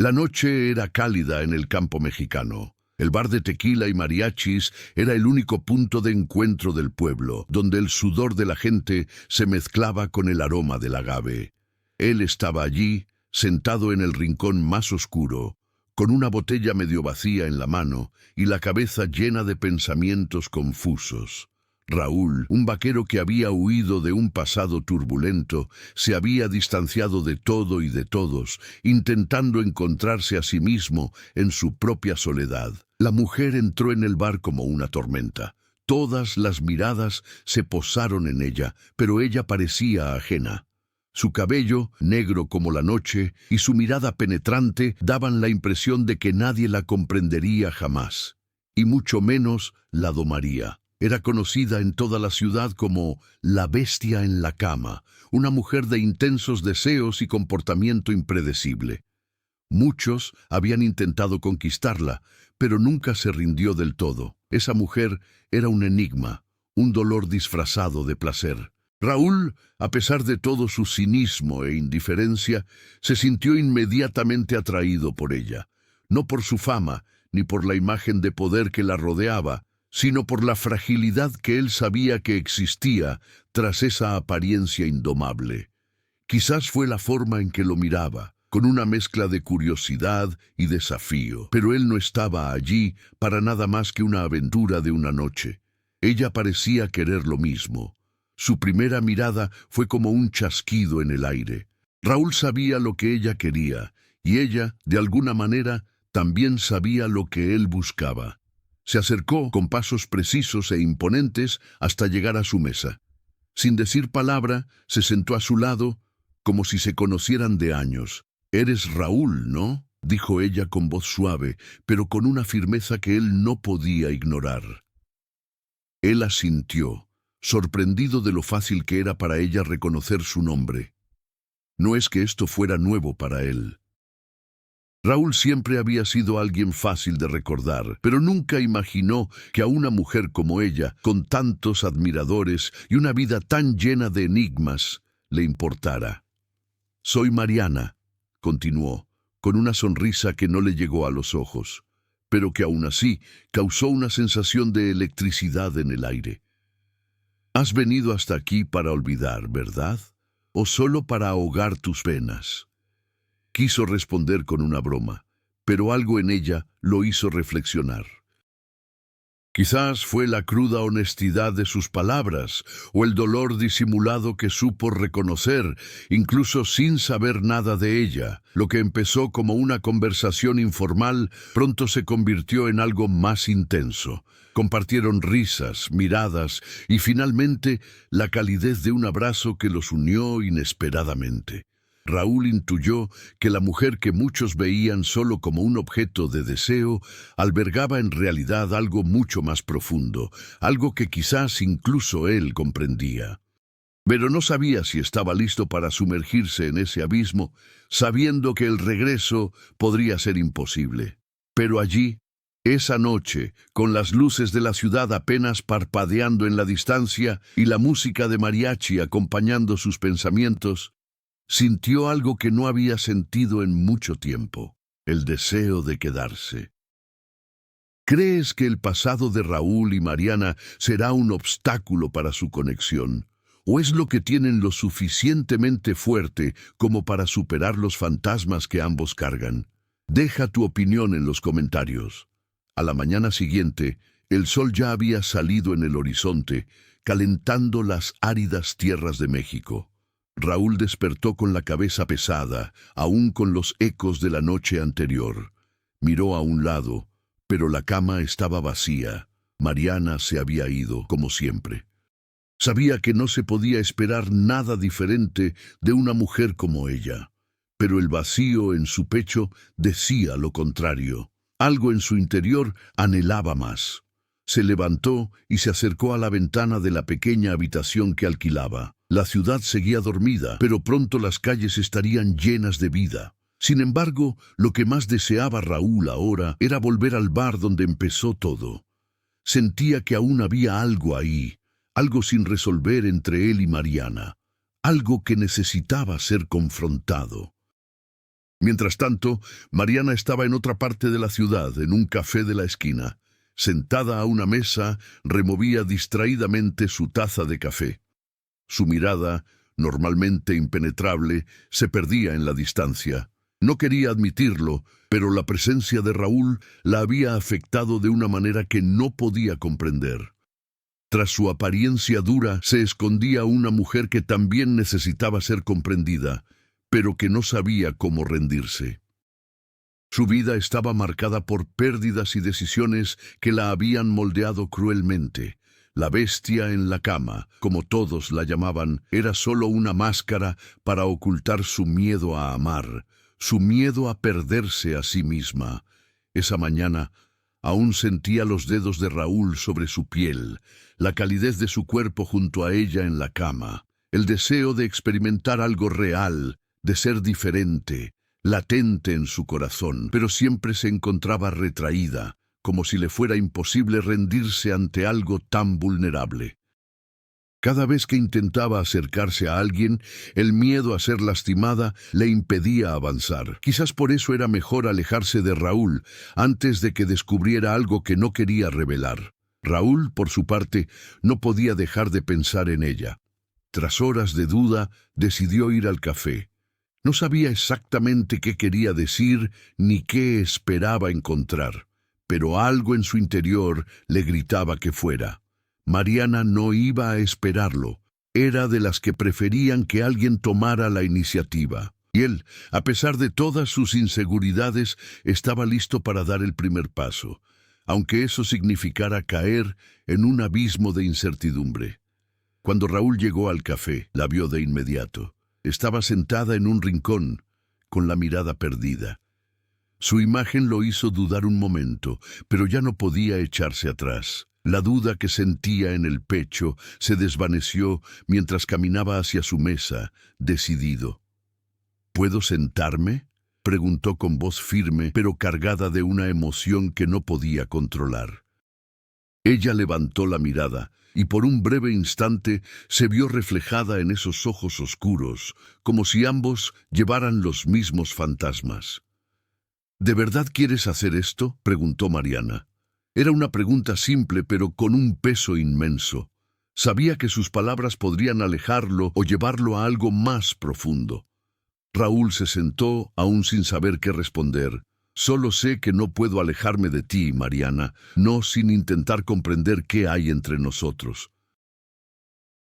La noche era cálida en el campo mexicano. El bar de tequila y mariachis era el único punto de encuentro del pueblo, donde el sudor de la gente se mezclaba con el aroma del agave. Él estaba allí, sentado en el rincón más oscuro, con una botella medio vacía en la mano y la cabeza llena de pensamientos confusos. Raúl, un vaquero que había huido de un pasado turbulento, se había distanciado de todo y de todos, intentando encontrarse a sí mismo en su propia soledad. La mujer entró en el bar como una tormenta. Todas las miradas se posaron en ella, pero ella parecía ajena. Su cabello, negro como la noche, y su mirada penetrante daban la impresión de que nadie la comprendería jamás, y mucho menos la domaría. Era conocida en toda la ciudad como la bestia en la cama, una mujer de intensos deseos y comportamiento impredecible. Muchos habían intentado conquistarla, pero nunca se rindió del todo. Esa mujer era un enigma, un dolor disfrazado de placer. Raúl, a pesar de todo su cinismo e indiferencia, se sintió inmediatamente atraído por ella, no por su fama, ni por la imagen de poder que la rodeaba, sino por la fragilidad que él sabía que existía tras esa apariencia indomable. Quizás fue la forma en que lo miraba, con una mezcla de curiosidad y desafío, pero él no estaba allí para nada más que una aventura de una noche. Ella parecía querer lo mismo. Su primera mirada fue como un chasquido en el aire. Raúl sabía lo que ella quería, y ella, de alguna manera, también sabía lo que él buscaba. Se acercó con pasos precisos e imponentes hasta llegar a su mesa. Sin decir palabra, se sentó a su lado, como si se conocieran de años. «Eres Raúl, ¿no?», dijo ella con voz suave, pero con una firmeza que él no podía ignorar. Él asintió, sorprendido de lo fácil que era para ella reconocer su nombre. No es que esto fuera nuevo para él. Raúl siempre había sido alguien fácil de recordar, pero nunca imaginó que a una mujer como ella, con tantos admiradores y una vida tan llena de enigmas, le importara. «Soy Mariana», continuó, con una sonrisa que no le llegó a los ojos, pero que aún así causó una sensación de electricidad en el aire. «Has venido hasta aquí para olvidar, ¿verdad? ¿O solo para ahogar tus penas?». Quiso responder con una broma, pero algo en ella lo hizo reflexionar. Quizás fue la cruda honestidad de sus palabras o el dolor disimulado que supo reconocer, incluso sin saber nada de ella. Lo que empezó como una conversación informal pronto se convirtió en algo más intenso. Compartieron risas, miradas y finalmente la calidez de un abrazo que los unió inesperadamente. Raúl intuyó que la mujer que muchos veían solo como un objeto de deseo albergaba en realidad algo mucho más profundo, algo que quizás incluso él comprendía. Pero no sabía si estaba listo para sumergirse en ese abismo, sabiendo que el regreso podría ser imposible. Pero allí, esa noche, con las luces de la ciudad apenas parpadeando en la distancia y la música de mariachi acompañando sus pensamientos, sintió algo que no había sentido en mucho tiempo, el deseo de quedarse. ¿Crees que el pasado de Raúl y Mariana será un obstáculo para su conexión? ¿O es lo que tienen lo suficientemente fuerte como para superar los fantasmas que ambos cargan? Deja tu opinión en los comentarios. A la mañana siguiente, el sol ya había salido en el horizonte, calentando las áridas tierras de México. Raúl despertó con la cabeza pesada, aún con los ecos de la noche anterior. Miró a un lado, pero la cama estaba vacía. Mariana se había ido, como siempre. Sabía que no se podía esperar nada diferente de una mujer como ella, pero el vacío en su pecho decía lo contrario. Algo en su interior anhelaba más. Se levantó y se acercó a la ventana de la pequeña habitación que alquilaba. La ciudad seguía dormida, pero pronto las calles estarían llenas de vida. Sin embargo, lo que más deseaba Raúl ahora era volver al bar donde empezó todo. Sentía que aún había algo ahí, algo sin resolver entre él y Mariana, algo que necesitaba ser confrontado. Mientras tanto, Mariana estaba en otra parte de la ciudad, en un café de la esquina. Sentada a una mesa, removía distraídamente su taza de café. Su mirada, normalmente impenetrable, se perdía en la distancia. No quería admitirlo, pero la presencia de Raúl la había afectado de una manera que no podía comprender. Tras su apariencia dura se escondía una mujer que también necesitaba ser comprendida, pero que no sabía cómo rendirse. Su vida estaba marcada por pérdidas y decisiones que la habían moldeado cruelmente. La bestia en la cama, como todos la llamaban, era solo una máscara para ocultar su miedo a amar, su miedo a perderse a sí misma. Esa mañana aún sentía los dedos de Raúl sobre su piel, la calidez de su cuerpo junto a ella en la cama, el deseo de experimentar algo real, de ser diferente, latente en su corazón, pero siempre se encontraba retraída, como si le fuera imposible rendirse ante algo tan vulnerable. Cada vez que intentaba acercarse a alguien, el miedo a ser lastimada le impedía avanzar. Quizás por eso era mejor alejarse de Raúl antes de que descubriera algo que no quería revelar. Raúl, por su parte, no podía dejar de pensar en ella. Tras horas de duda, decidió ir al café. No sabía exactamente qué quería decir ni qué esperaba encontrar, pero algo en su interior le gritaba que fuera. Mariana no iba a esperarlo. Era de las que preferían que alguien tomara la iniciativa. Y él, a pesar de todas sus inseguridades, estaba listo para dar el primer paso, aunque eso significara caer en un abismo de incertidumbre. Cuando Raúl llegó al café, la vio de inmediato. Estaba sentada en un rincón, con la mirada perdida. Su imagen lo hizo dudar un momento, pero ya no podía echarse atrás. La duda que sentía en el pecho se desvaneció mientras caminaba hacia su mesa, decidido. ¿Puedo sentarme?, preguntó con voz firme, pero cargada de una emoción que no podía controlar. Ella levantó la mirada, y por un breve instante se vio reflejada en esos ojos oscuros, como si ambos llevaran los mismos fantasmas. ¿De verdad quieres hacer esto?, preguntó Mariana. Era una pregunta simple, pero con un peso inmenso. Sabía que sus palabras podrían alejarlo o llevarlo a algo más profundo. Raúl se sentó, aún sin saber qué responder. Solo sé que no puedo alejarme de ti, Mariana, no sin intentar comprender qué hay entre nosotros.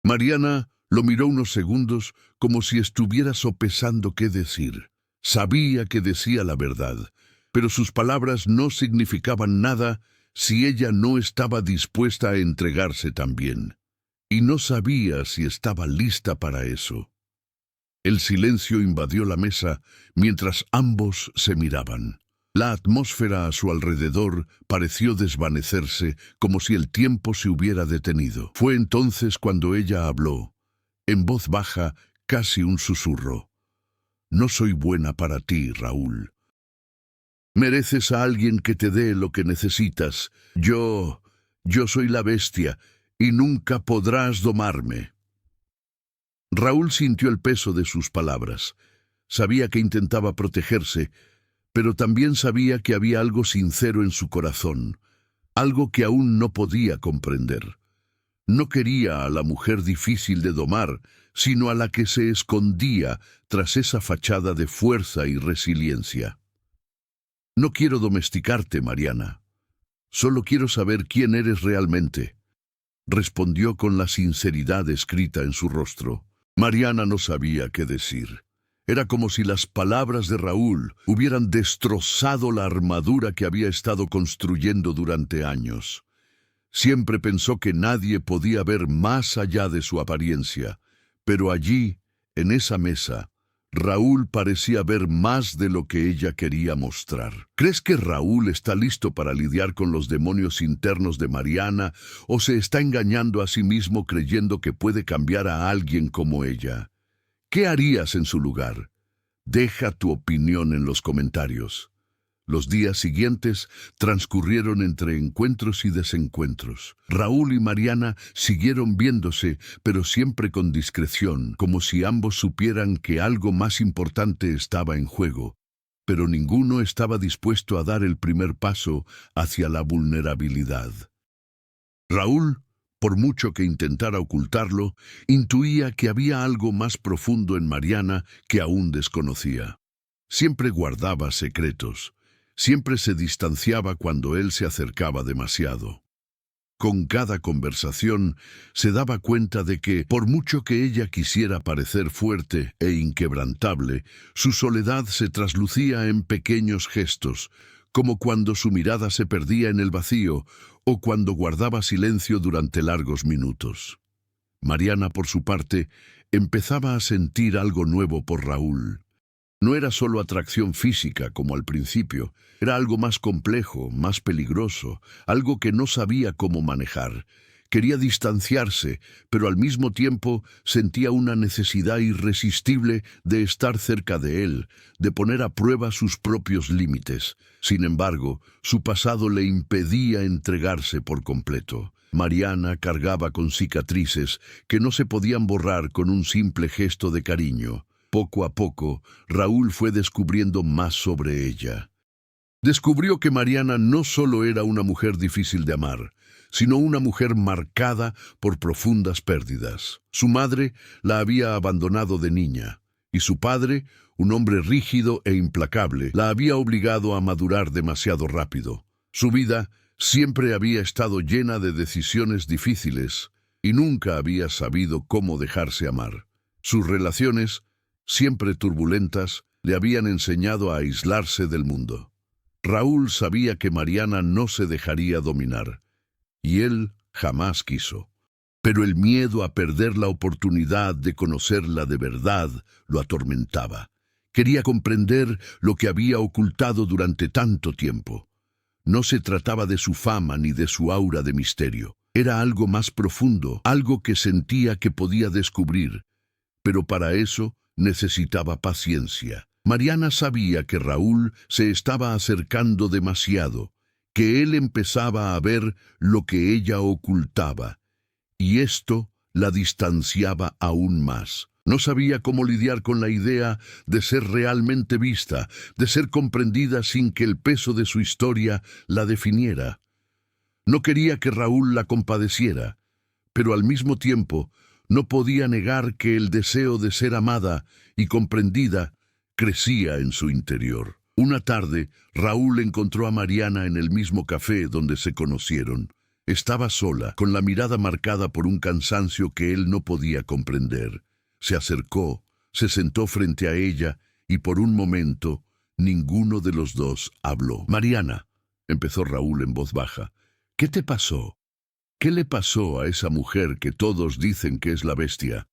Mariana lo miró unos segundos como si estuviera sopesando qué decir. Sabía que decía la verdad, pero sus palabras no significaban nada si ella no estaba dispuesta a entregarse también. Y no sabía si estaba lista para eso. El silencio invadió la mesa mientras ambos se miraban. La atmósfera a su alrededor pareció desvanecerse, como si el tiempo se hubiera detenido. Fue entonces cuando ella habló, en voz baja, casi un susurro. No soy buena para ti, Raúl. Mereces a alguien que te dé lo que necesitas. Yo soy la bestia, y nunca podrás domarme. Raúl sintió el peso de sus palabras. Sabía que intentaba protegerse, pero también sabía que había algo sincero en su corazón, algo que aún no podía comprender. No quería a la mujer difícil de domar, sino a la que se escondía tras esa fachada de fuerza y resiliencia. No quiero domesticarte, Mariana. Solo quiero saber quién eres realmente, respondió con la sinceridad escrita en su rostro. Mariana no sabía qué decir. Era como si las palabras de Raúl hubieran destrozado la armadura que había estado construyendo durante años. Siempre pensó que nadie podía ver más allá de su apariencia, pero allí, en esa mesa, Raúl parecía ver más de lo que ella quería mostrar. ¿Crees que Raúl está listo para lidiar con los demonios internos de Mariana o se está engañando a sí mismo creyendo que puede cambiar a alguien como ella? ¿Qué harías en su lugar? Deja tu opinión en los comentarios. Los días siguientes transcurrieron entre encuentros y desencuentros. Raúl y Mariana siguieron viéndose, pero siempre con discreción, como si ambos supieran que algo más importante estaba en juego. pero ninguno estaba dispuesto a dar el primer paso hacia la vulnerabilidad. Raúl, por mucho que intentara ocultarlo, intuía que había algo más profundo en Mariana que aún desconocía. Siempre guardaba secretos, siempre se distanciaba cuando él se acercaba demasiado. Con cada conversación se daba cuenta de que, por mucho que ella quisiera parecer fuerte e inquebrantable, su soledad se traslucía en pequeños gestos, como cuando su mirada se perdía en el vacío o cuando guardaba silencio durante largos minutos. Mariana, por su parte, empezaba a sentir algo nuevo por Raúl. No era solo atracción física como al principio, era algo más complejo, más peligroso, algo que no sabía cómo manejar. Quería distanciarse, pero al mismo tiempo sentía una necesidad irresistible de estar cerca de él, de poner a prueba sus propios límites. Sin embargo, su pasado le impedía entregarse por completo. Mariana cargaba con cicatrices que no se podían borrar con un simple gesto de cariño. Poco a poco, Raúl fue descubriendo más sobre ella. Descubrió que Mariana no solo era una mujer difícil de amar, sino una mujer marcada por profundas pérdidas. Su madre la había abandonado de niña, y su padre, un hombre rígido e implacable, la había obligado a madurar demasiado rápido. Su vida siempre había estado llena de decisiones difíciles, y nunca había sabido cómo dejarse amar. Sus relaciones, siempre turbulentas, le habían enseñado a aislarse del mundo. Raúl sabía que Mariana no se dejaría dominar, y él jamás quiso. Pero el miedo a perder la oportunidad de conocerla de verdad lo atormentaba. Quería comprender lo que había ocultado durante tanto tiempo. No se trataba de su fama ni de su aura de misterio. Era algo más profundo, algo que sentía que podía descubrir. Pero para eso necesitaba paciencia. Mariana sabía que Raúl se estaba acercando demasiado, que él empezaba a ver lo que ella ocultaba, y esto la distanciaba aún más. No sabía cómo lidiar con la idea de ser realmente vista, de ser comprendida sin que el peso de su historia la definiera. No quería que Raúl la compadeciera, pero al mismo tiempo no podía negar que el deseo de ser amada y comprendida crecía en su interior. Una tarde, Raúl encontró a Mariana en el mismo café donde se conocieron. Estaba sola, con la mirada marcada por un cansancio que él no podía comprender. Se acercó, se sentó frente a ella y por un momento ninguno de los dos habló. «Mariana», empezó Raúl en voz baja, «¿qué te pasó? ¿Qué le pasó a esa mujer que todos dicen que es la bestia?»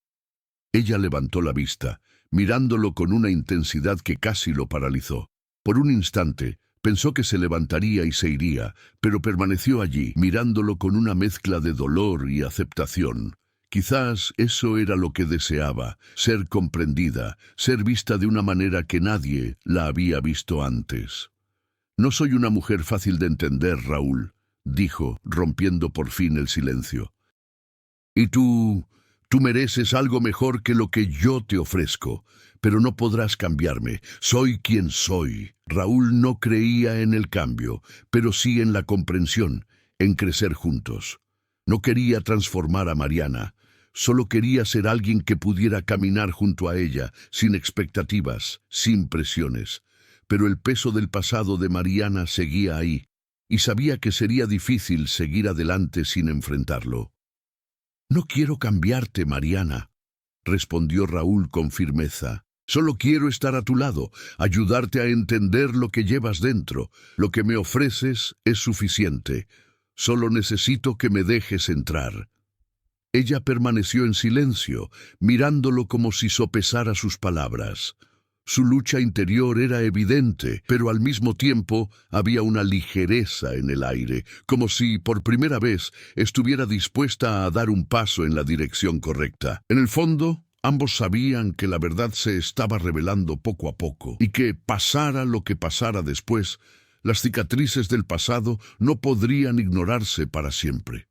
Ella levantó la vista, mirándolo con una intensidad que casi lo paralizó. Por un instante, pensó que se levantaría y se iría, pero permaneció allí, mirándolo con una mezcla de dolor y aceptación. Quizás eso era lo que deseaba, ser comprendida, ser vista de una manera que nadie la había visto antes. «No soy una mujer fácil de entender, Raúl», dijo, rompiendo por fin el silencio. «Y tú mereces algo mejor que lo que yo te ofrezco, pero no podrás cambiarme. Soy quien soy». Raúl no creía en el cambio, pero sí en la comprensión, en crecer juntos. No quería transformar a Mariana, solo quería ser alguien que pudiera caminar junto a ella, sin expectativas, sin presiones. Pero el peso del pasado de Mariana seguía ahí, y sabía que sería difícil seguir adelante sin enfrentarlo. «No quiero cambiarte, Mariana», respondió Raúl con firmeza. «Solo quiero estar a tu lado, ayudarte a entender lo que llevas dentro. Lo que me ofreces es suficiente. Solo necesito que me dejes entrar». Ella permaneció en silencio, mirándolo como si sopesara sus palabras. Su lucha interior era evidente, pero al mismo tiempo había una ligereza en el aire, como si por primera vez estuviera dispuesta a dar un paso en la dirección correcta. En el fondo, ambos sabían que la verdad se estaba revelando poco a poco, y que, pasara lo que pasara después, las cicatrices del pasado no podrían ignorarse para siempre.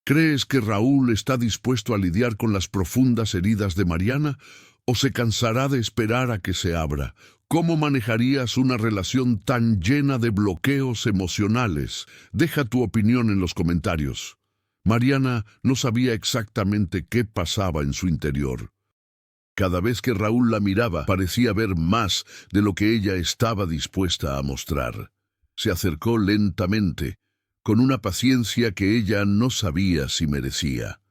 ¿Crees que Raúl está dispuesto a lidiar con las profundas heridas de Mariana? ¿O se cansará de esperar a que se abra, ¿Cómo manejarías una relación tan llena de bloqueos emocionales? Deja tu opinión en los comentarios. Mariana no sabía exactamente qué pasaba en su interior. Cada vez que Raúl la miraba, parecía ver más de lo que ella estaba dispuesta a mostrar. Se acercó lentamente, con una paciencia que ella no sabía si merecía.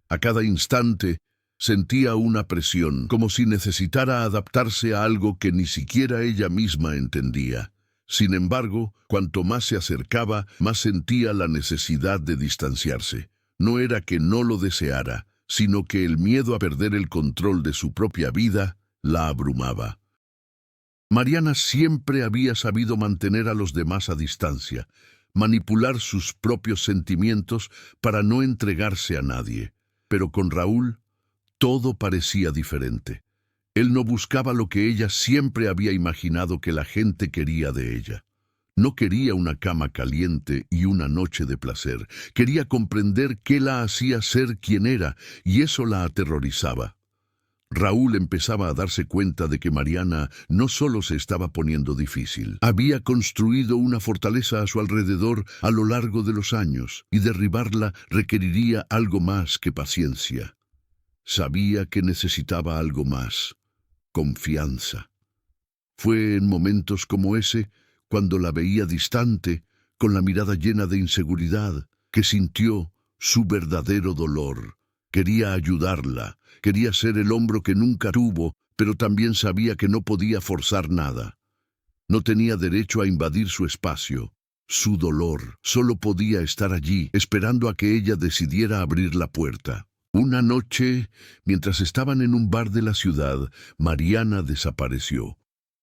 A cada instante sentía una presión, como si necesitara adaptarse a algo que ni siquiera ella misma entendía. Sin embargo, cuanto más se acercaba, más sentía la necesidad de distanciarse. No era que no lo deseara, sino que el miedo a perder el control de su propia vida la abrumaba. Mariana siempre había sabido mantener a los demás a distancia, manipular sus propios sentimientos para no entregarse a nadie. Pero con Raúl, todo parecía diferente. Él no buscaba lo que ella siempre había imaginado que la gente quería de ella. No quería una cama caliente y una noche de placer. Quería comprender qué la hacía ser quien era, y eso la aterrorizaba. Raúl empezaba a darse cuenta de que Mariana no solo se estaba poniendo difícil. Había construido una fortaleza a su alrededor a lo largo de los años, y derribarla requeriría algo más que paciencia. Sabía que necesitaba algo más: confianza. Fue en momentos como ese, cuando la veía distante, con la mirada llena de inseguridad, que sintió su verdadero dolor. Quería ayudarla, quería ser el hombro que nunca tuvo, pero también sabía que no podía forzar nada. No tenía derecho a invadir su espacio. Su dolor solo podía estar allí, esperando a que ella decidiera abrir la puerta. Una noche, mientras estaban en un bar de la ciudad, Mariana desapareció.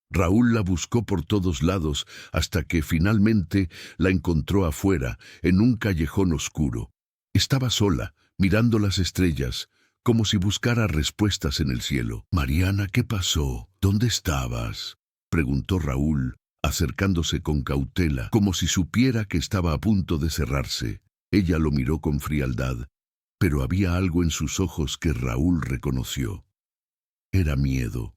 Raúl la buscó por todos lados hasta que finalmente la encontró afuera, en un callejón oscuro. Estaba sola, mirando las estrellas, como si buscara respuestas en el cielo. «Mariana, ¿qué pasó? ¿Dónde estabas?», preguntó Raúl, acercándose con cautela, como si supiera que estaba a punto de cerrarse. Ella lo miró con frialdad, pero había algo en sus ojos que Raúl reconoció. Era miedo.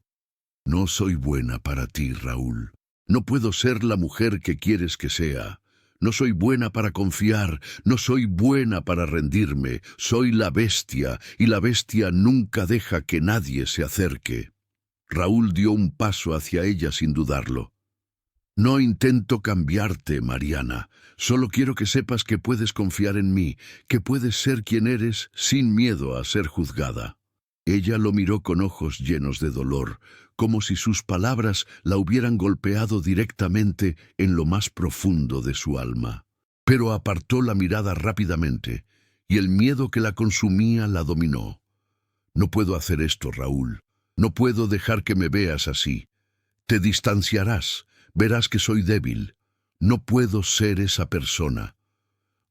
«No soy buena para ti, Raúl. No puedo ser la mujer que quieres que sea. No soy buena para confiar, no soy buena para rendirme. Soy la bestia, y la bestia nunca deja que nadie se acerque». Raúl dio un paso hacia ella sin dudarlo. «No intento cambiarte, Mariana. Solo quiero que sepas que puedes confiar en mí, que puedes ser quien eres sin miedo a ser juzgada». Ella lo miró con ojos llenos de dolor, como si sus palabras la hubieran golpeado directamente en lo más profundo de su alma. Pero apartó la mirada rápidamente, y el miedo que la consumía la dominó. «No puedo hacer esto, Raúl. No puedo dejar que me veas así. Te distanciarás. Verás que soy débil. No puedo ser esa persona».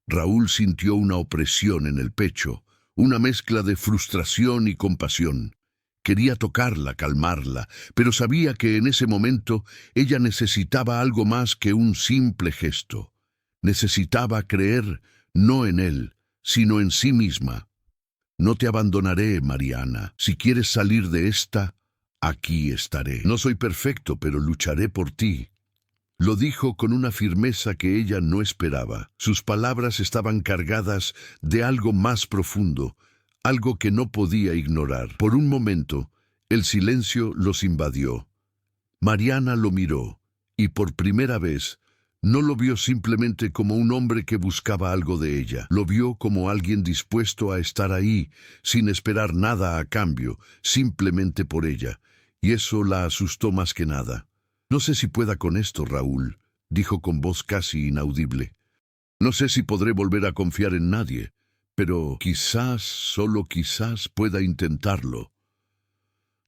Raúl sintió una opresión en el pecho, una mezcla de frustración y compasión. Quería tocarla, calmarla, pero sabía que en ese momento ella necesitaba algo más que un simple gesto. Necesitaba creer, no en él, sino en sí misma. «No te abandonaré, Mariana. Si quieres salir de esta, aquí estaré. No soy perfecto, pero lucharé por ti». Lo dijo con una firmeza que ella no esperaba. Sus palabras estaban cargadas de algo más profundo, algo que no podía ignorar. Por un momento, el silencio los invadió. Mariana lo miró, y por primera vez, no lo vio simplemente como un hombre que buscaba algo de ella. Lo vio como alguien dispuesto a estar ahí, sin esperar nada a cambio, simplemente por ella, y eso la asustó más que nada. «No sé si pueda con esto, Raúl», dijo con voz casi inaudible. «No sé si podré volver a confiar en nadie, pero quizás, solo quizás, pueda intentarlo».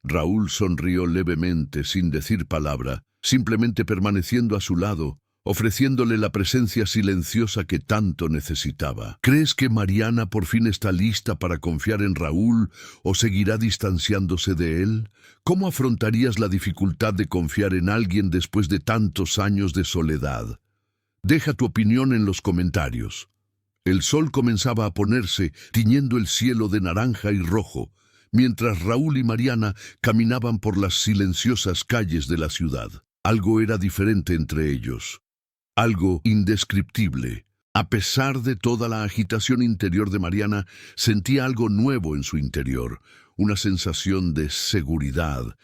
Raúl sonrió levemente, sin decir palabra, simplemente permaneciendo a su lado, ofreciéndole la presencia silenciosa que tanto necesitaba. «¿Crees que Mariana por fin está lista para confiar en Raúl o seguirá distanciándose de él? ¿Cómo afrontarías la dificultad de confiar en alguien después de tantos años de soledad? Deja tu opinión en los comentarios». El sol comenzaba a ponerse, tiñendo el cielo de naranja y rojo, mientras Raúl y Mariana caminaban por las silenciosas calles de la ciudad. Algo era diferente entre ellos, algo indescriptible. A pesar de toda la agitación interior de Mariana, sentía algo nuevo en su interior, una sensación de seguridad,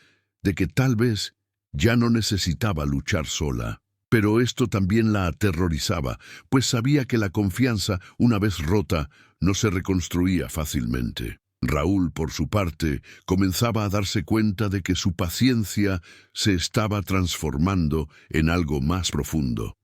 de que tal vez ya no necesitaba luchar sola. Pero esto también la aterrorizaba, pues sabía que la confianza, una vez rota, no se reconstruía fácilmente. Raúl, por su parte, comenzaba a darse cuenta de que su paciencia se estaba transformando en algo más profundo.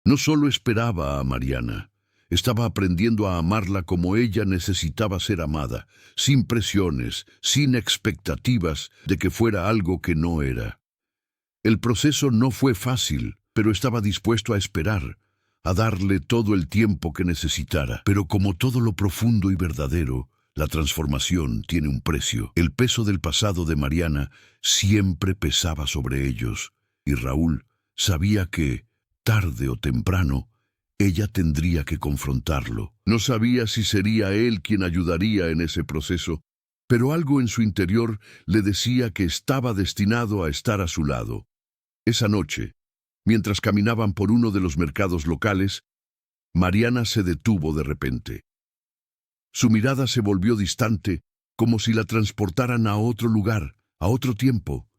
No solo esperaba a Mariana, estaba aprendiendo a amarla como ella necesitaba ser amada, sin presiones, sin expectativas de que fuera algo que no era. El proceso no fue fácil, pero estaba dispuesto a esperar, a darle todo el tiempo que necesitara. Pero como todo lo profundo y verdadero, la transformación tiene un precio. El peso del pasado de Mariana siempre pesaba sobre ellos, y Raúl sabía que, tarde o temprano, ella tendría que confrontarlo. No sabía si sería él quien ayudaría en ese proceso, pero algo en su interior le decía que estaba destinado a estar a su lado. Esa noche, mientras caminaban por uno de los mercados locales, Mariana se detuvo de repente. Su mirada se volvió distante, como si la transportaran a otro lugar, a otro tiempo.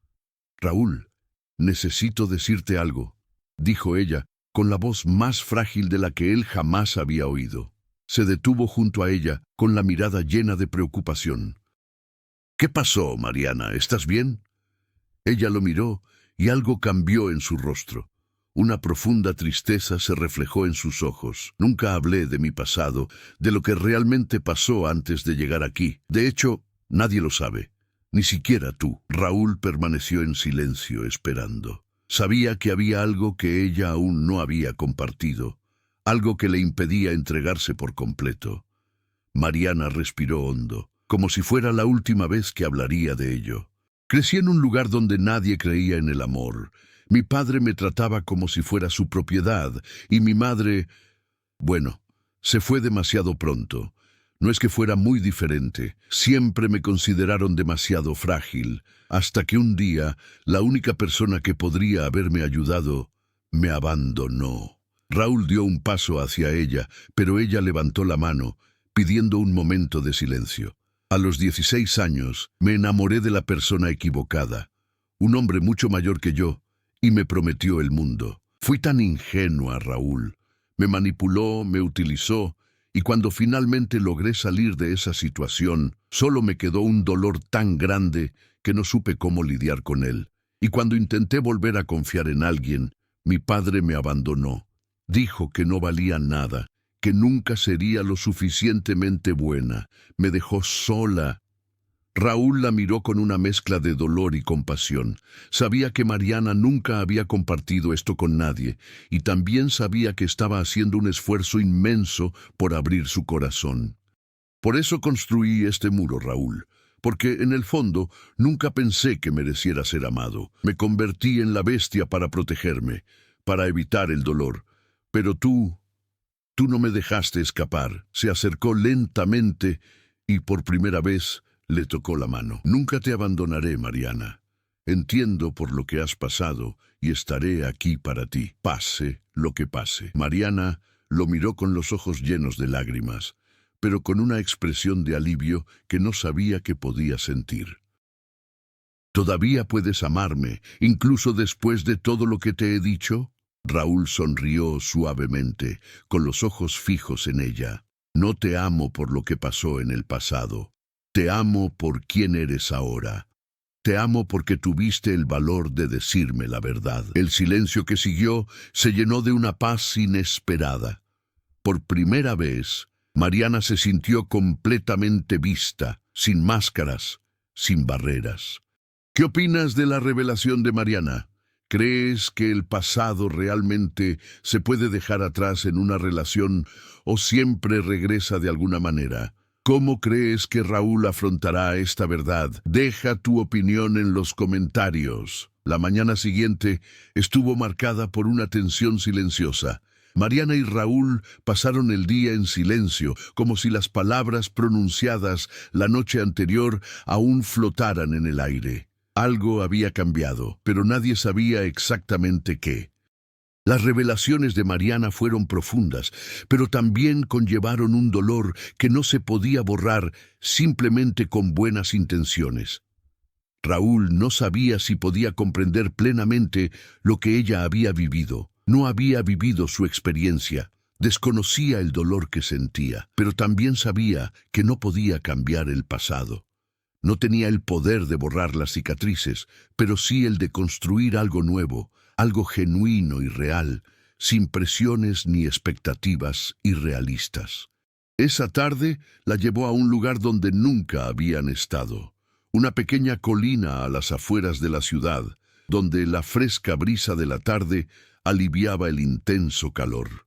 «Raúl, necesito decirte algo», dijo ella, con la voz más frágil de la que él jamás había oído. Se detuvo junto a ella, con la mirada llena de preocupación. «¿Qué pasó, Mariana? ¿Estás bien?» Ella lo miró, y algo cambió en su rostro. Una profunda tristeza se reflejó en sus ojos. «Nunca hablé de mi pasado, de lo que realmente pasó antes de llegar aquí. De hecho, nadie lo sabe, ni siquiera tú». Raúl permaneció en silencio, esperando. Sabía que había algo que ella aún no había compartido, algo que le impedía entregarse por completo. Mariana respiró hondo, como si fuera la última vez que hablaría de ello. «Crecí en un lugar donde nadie creía en el amor. Mi padre me trataba como si fuera su propiedad, y mi madre, bueno, se fue demasiado pronto. No es que fuera muy diferente, siempre me consideraron demasiado frágil, hasta que un día, la única persona que podría haberme ayudado, me abandonó». Raúl dio un paso hacia ella, pero ella levantó la mano, pidiendo un momento de silencio. «A los 16 años, me enamoré de la persona equivocada, un hombre mucho mayor que yo, y me prometió el mundo. Fui tan ingenua, Raúl. Me manipuló, me utilizó, y cuando finalmente logré salir de esa situación, solo me quedó un dolor tan grande que no supe cómo lidiar con él. Y cuando intenté volver a confiar en alguien, mi padre me abandonó. Dijo que no valía nada, que nunca sería lo suficientemente buena. Me dejó sola». Raúl la miró con una mezcla de dolor y compasión. Sabía que Mariana nunca había compartido esto con nadie, y también sabía que estaba haciendo un esfuerzo inmenso por abrir su corazón. «Por eso construí este muro, Raúl, porque en el fondo nunca pensé que mereciera ser amado. Me convertí en la bestia para protegerme, para evitar el dolor. Pero tú no me dejaste escapar». Se acercó lentamente y por primera vez le tocó la mano. «Nunca te abandonaré, Mariana. Entiendo por lo que has pasado y estaré aquí para ti, pase lo que pase». Mariana lo miró con los ojos llenos de lágrimas, pero con una expresión de alivio que no sabía que podía sentir. «¿Todavía puedes amarme, incluso después de todo lo que te he dicho?» Raúl sonrió suavemente, con los ojos fijos en ella. «No te amo por lo que pasó en el pasado. Te amo por quién eres ahora. Te amo porque tuviste el valor de decirme la verdad». El silencio que siguió se llenó de una paz inesperada. Por primera vez, Mariana se sintió completamente vista, sin máscaras, sin barreras. «¿Qué opinas de la revelación de Mariana? ¿Crees que el pasado realmente se puede dejar atrás en una relación o siempre regresa de alguna manera? ¿Cómo crees que Raúl afrontará esta verdad? Deja tu opinión en los comentarios». La mañana siguiente estuvo marcada por una tensión silenciosa. Mariana y Raúl pasaron el día en silencio, como si las palabras pronunciadas la noche anterior aún flotaran en el aire. Algo había cambiado, pero nadie sabía exactamente qué. Las revelaciones de Mariana fueron profundas, pero también conllevaron un dolor que no se podía borrar simplemente con buenas intenciones. Raúl no sabía si podía comprender plenamente lo que ella había vivido. No había vivido su experiencia, desconocía el dolor que sentía, pero también sabía que no podía cambiar el pasado. No tenía el poder de borrar las cicatrices, pero sí el de construir algo nuevo, algo genuino y real, sin presiones ni expectativas irrealistas. Esa tarde la llevó a un lugar donde nunca habían estado, una pequeña colina a las afueras de la ciudad, donde la fresca brisa de la tarde aliviaba el intenso calor.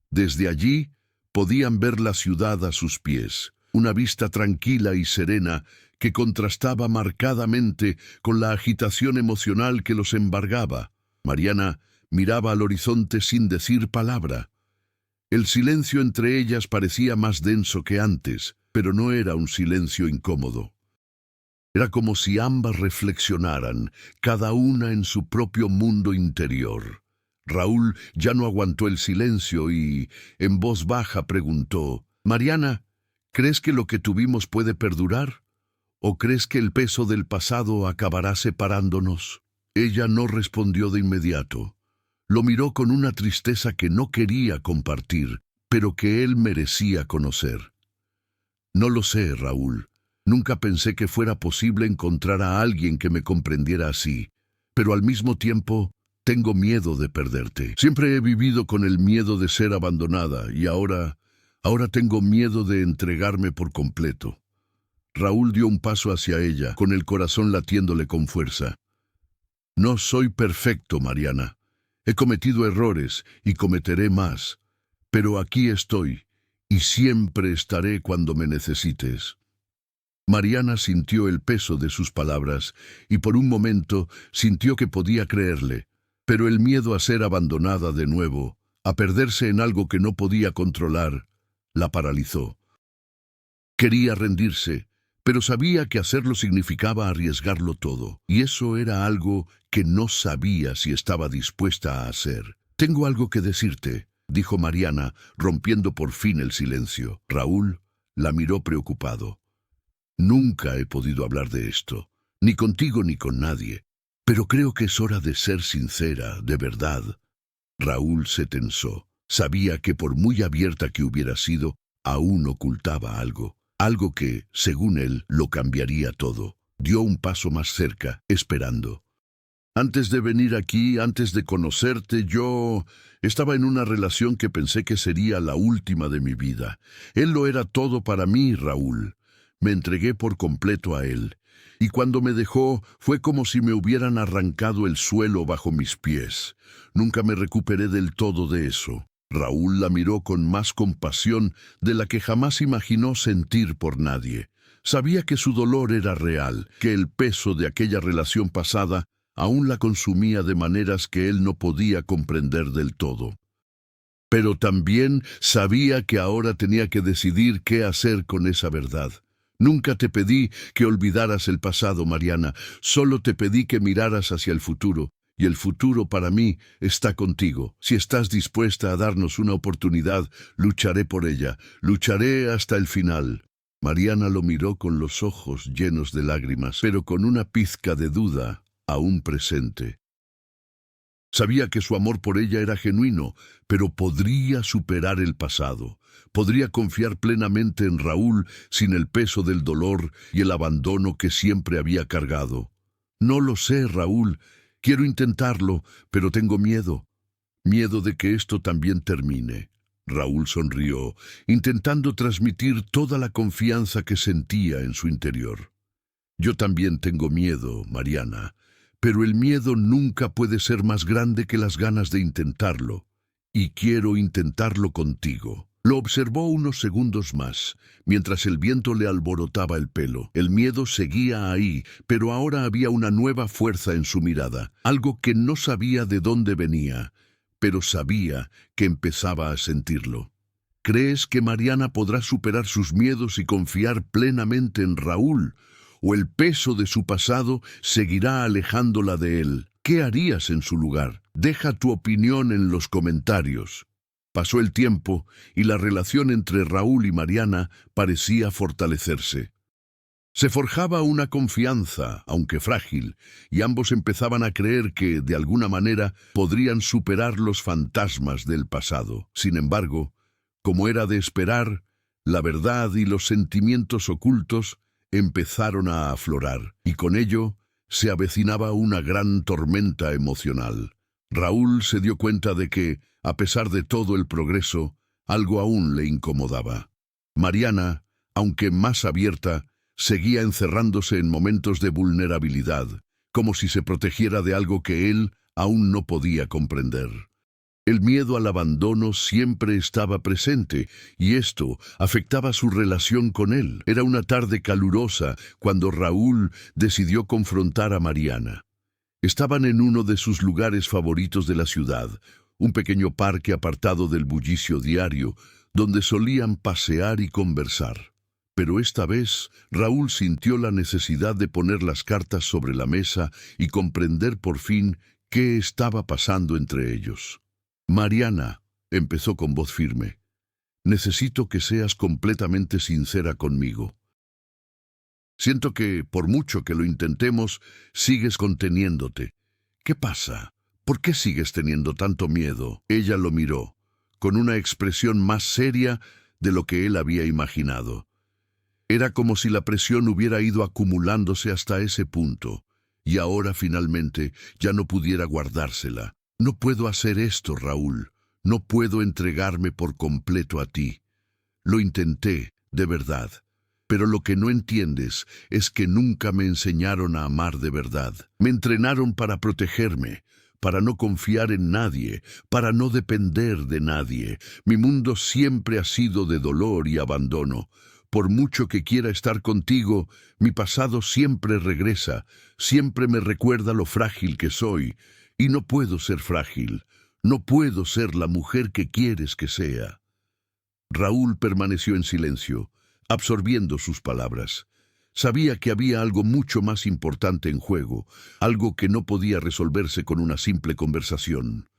Desde allí podían ver la ciudad a sus pies, una vista tranquila y serena que contrastaba marcadamente con la agitación emocional que los embargaba. Mariana miraba al horizonte sin decir palabra. El silencio entre ellas parecía más denso que antes, pero no era un silencio incómodo. Era como si ambas reflexionaran, cada una en su propio mundo interior. Raúl ya no aguantó el silencio y, en voz baja, preguntó: «Mariana, ¿crees que lo que tuvimos puede perdurar? ¿O crees que el peso del pasado acabará separándonos?» Ella no respondió de inmediato. Lo miró con una tristeza que no quería compartir, pero que él merecía conocer. «No lo sé, Raúl. Nunca pensé que fuera posible encontrar a alguien que me comprendiera así, pero al mismo tiempo tengo miedo de perderte. Siempre he vivido con el miedo de ser abandonada y ahora tengo miedo de entregarme por completo». Raúl dio un paso hacia ella, con el corazón latiéndole con fuerza. «No soy perfecto, Mariana. He cometido errores y cometeré más, pero aquí estoy y siempre estaré cuando me necesites». Mariana sintió el peso de sus palabras y por un momento sintió que podía creerle, pero el miedo a ser abandonada de nuevo, a perderse en algo que no podía controlar, la paralizó. Quería rendirse, pero sabía que hacerlo significaba arriesgarlo todo, y eso era algo que no sabía si estaba dispuesta a hacer. «Tengo algo que decirte», dijo Mariana, rompiendo por fin el silencio. Raúl la miró preocupado. «Nunca he podido hablar de esto, ni contigo ni con nadie, pero creo que es hora de ser sincera, de verdad». Raúl se tensó. Sabía que por muy abierta que hubiera sido, aún ocultaba algo. Algo que, según él, lo cambiaría todo. Dio un paso más cerca, esperando. «Antes de venir aquí, antes de conocerte, yo estaba en una relación que pensé que sería la última de mi vida. Él lo era todo para mí, Raúl. Me entregué por completo a él. Y cuando me dejó, fue como si me hubieran arrancado el suelo bajo mis pies. Nunca me recuperé del todo de eso». Raúl la miró con más compasión de la que jamás imaginó sentir por nadie. Sabía que su dolor era real, que el peso de aquella relación pasada aún la consumía de maneras que él no podía comprender del todo. Pero también sabía que ahora tenía que decidir qué hacer con esa verdad. «Nunca te pedí que olvidaras el pasado, Mariana, solo te pedí que miraras hacia el futuro. Y el futuro para mí está contigo. Si estás dispuesta a darnos una oportunidad, lucharé por ella. Lucharé hasta el final». Mariana lo miró con los ojos llenos de lágrimas, pero con una pizca de duda aún presente. Sabía que su amor por ella era genuino, pero podría superar el pasado. Podría confiar plenamente en Raúl sin el peso del dolor y el abandono que siempre había cargado. «No lo sé, Raúl. Quiero intentarlo, pero tengo miedo. Miedo de que esto también termine». Raúl sonrió, intentando transmitir toda la confianza que sentía en su interior. «Yo también tengo miedo, Mariana, pero el miedo nunca puede ser más grande que las ganas de intentarlo. Y quiero intentarlo contigo». Lo observó unos segundos más, mientras el viento le alborotaba el pelo. El miedo seguía ahí, pero ahora había una nueva fuerza en su mirada, algo que no sabía de dónde venía, pero sabía que empezaba a sentirlo. ¿Crees que Mariana podrá superar sus miedos y confiar plenamente en Raúl? ¿O el peso de su pasado seguirá alejándola de él? ¿Qué harías en su lugar? Deja tu opinión en los comentarios. Pasó el tiempo y la relación entre Raúl y Mariana parecía fortalecerse. Se forjaba una confianza, aunque frágil, y ambos empezaban a creer que, de alguna manera, podrían superar los fantasmas del pasado. Sin embargo, como era de esperar, la verdad y los sentimientos ocultos empezaron a aflorar, y con ello se avecinaba una gran tormenta emocional. Raúl se dio cuenta de que, a pesar de todo el progreso, algo aún le incomodaba. Mariana, aunque más abierta, seguía encerrándose en momentos de vulnerabilidad, como si se protegiera de algo que él aún no podía comprender. El miedo al abandono siempre estaba presente, y esto afectaba su relación con él. Era una tarde calurosa cuando Raúl decidió confrontar a Mariana. Estaban en uno de sus lugares favoritos de la ciudad, un pequeño parque apartado del bullicio diario, donde solían pasear y conversar. Pero esta vez Raúl sintió la necesidad de poner las cartas sobre la mesa y comprender por fin qué estaba pasando entre ellos. Mariana, empezó con voz firme, necesito que seas completamente sincera conmigo. Siento que, por mucho que lo intentemos, sigues conteniéndote. ¿Qué pasa? ¿Por qué sigues teniendo tanto miedo? Ella lo miró, con una expresión más seria de lo que él había imaginado. Era como si la presión hubiera ido acumulándose hasta ese punto, y ahora finalmente ya no pudiera guardársela. No puedo hacer esto, Raúl. No puedo entregarme por completo a ti. Lo intenté, de verdad. Pero lo que no entiendes es que nunca me enseñaron a amar de verdad. Me entrenaron para protegerme, para no confiar en nadie, para no depender de nadie. Mi mundo siempre ha sido de dolor y abandono. Por mucho que quiera estar contigo, mi pasado siempre regresa, siempre me recuerda lo frágil que soy. Y no puedo ser frágil, no puedo ser la mujer que quieres que sea. Raúl permaneció en silencio, absorbiendo sus palabras. Sabía que había algo mucho más importante en juego, algo que no podía resolverse con una simple conversación.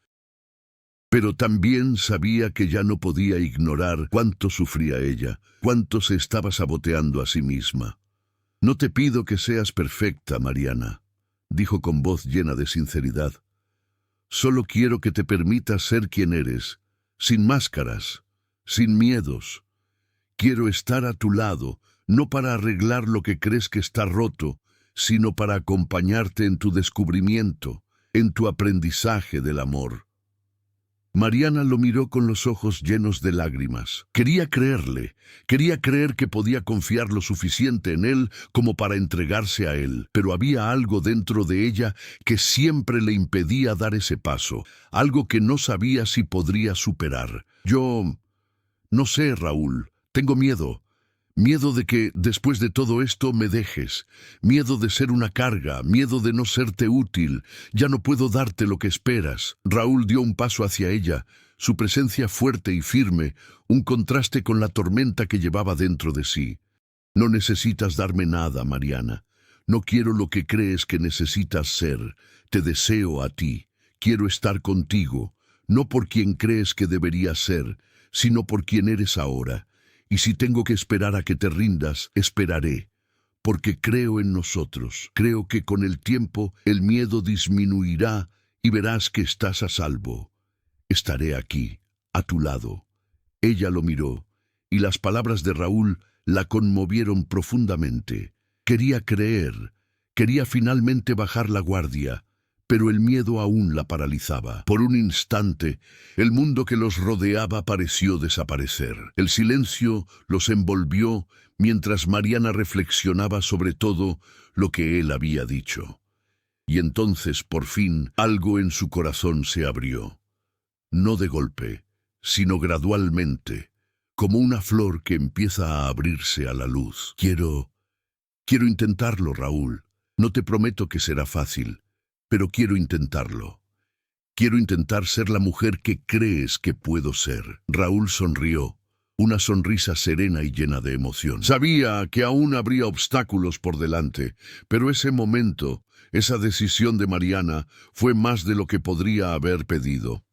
Pero también sabía que ya no podía ignorar cuánto sufría ella, cuánto se estaba saboteando a sí misma. No te pido que seas perfecta, Mariana, dijo con voz llena de sinceridad. Solo quiero que te permitas ser quien eres, sin máscaras, sin miedos. Quiero estar a tu lado, no para arreglar lo que crees que está roto, sino para acompañarte en tu descubrimiento, en tu aprendizaje del amor. Mariana lo miró con los ojos llenos de lágrimas. Quería creerle, quería creer que podía confiar lo suficiente en él como para entregarse a él, pero había algo dentro de ella que siempre le impedía dar ese paso, algo que no sabía si podría superar. Yo no sé, Raúl, tengo miedo. Miedo de que, después de todo esto, me dejes. Miedo de ser una carga, miedo de no serte útil. Ya no puedo darte lo que esperas. Raúl dio un paso hacia ella, su presencia fuerte y firme, un contraste con la tormenta que llevaba dentro de sí. No necesitas darme nada, Mariana. No quiero lo que crees que necesitas ser. Te deseo a ti. Quiero estar contigo, no por quien crees que deberías ser, sino por quien eres ahora. Y si tengo que esperar a que te rindas, esperaré, porque creo en nosotros. Creo que con el tiempo el miedo disminuirá y verás que estás a salvo. Estaré aquí, a tu lado. Ella lo miró, y las palabras de Raúl la conmovieron profundamente. Quería creer, quería finalmente bajar la guardia, pero el miedo aún la paralizaba. Por un instante, el mundo que los rodeaba pareció desaparecer. El silencio los envolvió mientras Mariana reflexionaba sobre todo lo que él había dicho. Y entonces, por fin, algo en su corazón se abrió. No de golpe, sino gradualmente, como una flor que empieza a abrirse a la luz. Quiero intentarlo, Raúl. No te prometo que será fácil, pero quiero intentarlo. Quiero intentar ser la mujer que crees que puedo ser. Raúl sonrió, una sonrisa serena y llena de emoción. Sabía que aún habría obstáculos por delante, pero ese momento, esa decisión de Mariana, fue más de lo que podría haber pedido.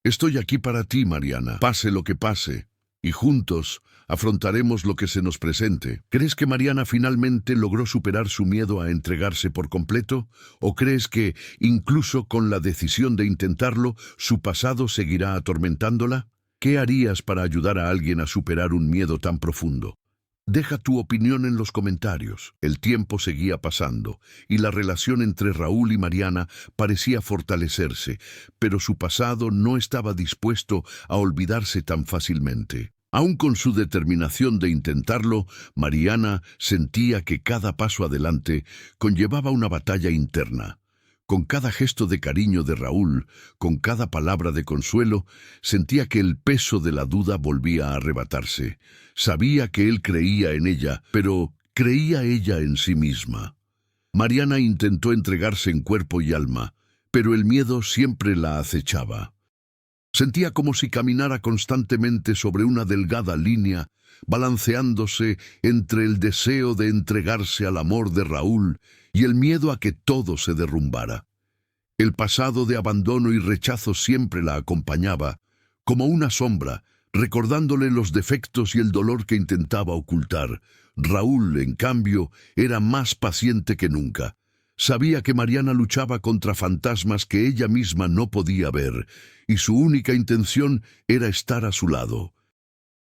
Estoy aquí para ti, Mariana, pase lo que pase, y juntos afrontaremos lo que se nos presente. ¿Crees que Mariana finalmente logró superar su miedo a entregarse por completo? ¿O crees que, incluso con la decisión de intentarlo, su pasado seguirá atormentándola? ¿Qué harías para ayudar a alguien a superar un miedo tan profundo? Deja tu opinión en los comentarios. El tiempo seguía pasando, y la relación entre Raúl y Mariana parecía fortalecerse, pero su pasado no estaba dispuesto a olvidarse tan fácilmente. Aun con su determinación de intentarlo, Mariana sentía que cada paso adelante conllevaba una batalla interna. Con cada gesto de cariño de Raúl, con cada palabra de consuelo, sentía que el peso de la duda volvía a arrebatarse. Sabía que él creía en ella, pero ¿creía ella en sí misma? Mariana intentó entregarse en cuerpo y alma, pero el miedo siempre la acechaba. Sentía como si caminara constantemente sobre una delgada línea, balanceándose entre el deseo de entregarse al amor de Raúl y el miedo a que todo se derrumbara. El pasado de abandono y rechazo siempre la acompañaba, como una sombra, recordándole los defectos y el dolor que intentaba ocultar. Raúl, en cambio, era más paciente que nunca. Sabía que Mariana luchaba contra fantasmas que ella misma no podía ver, y su única intención era estar a su lado.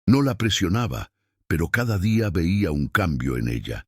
No la presionaba, pero cada día veía un cambio en ella.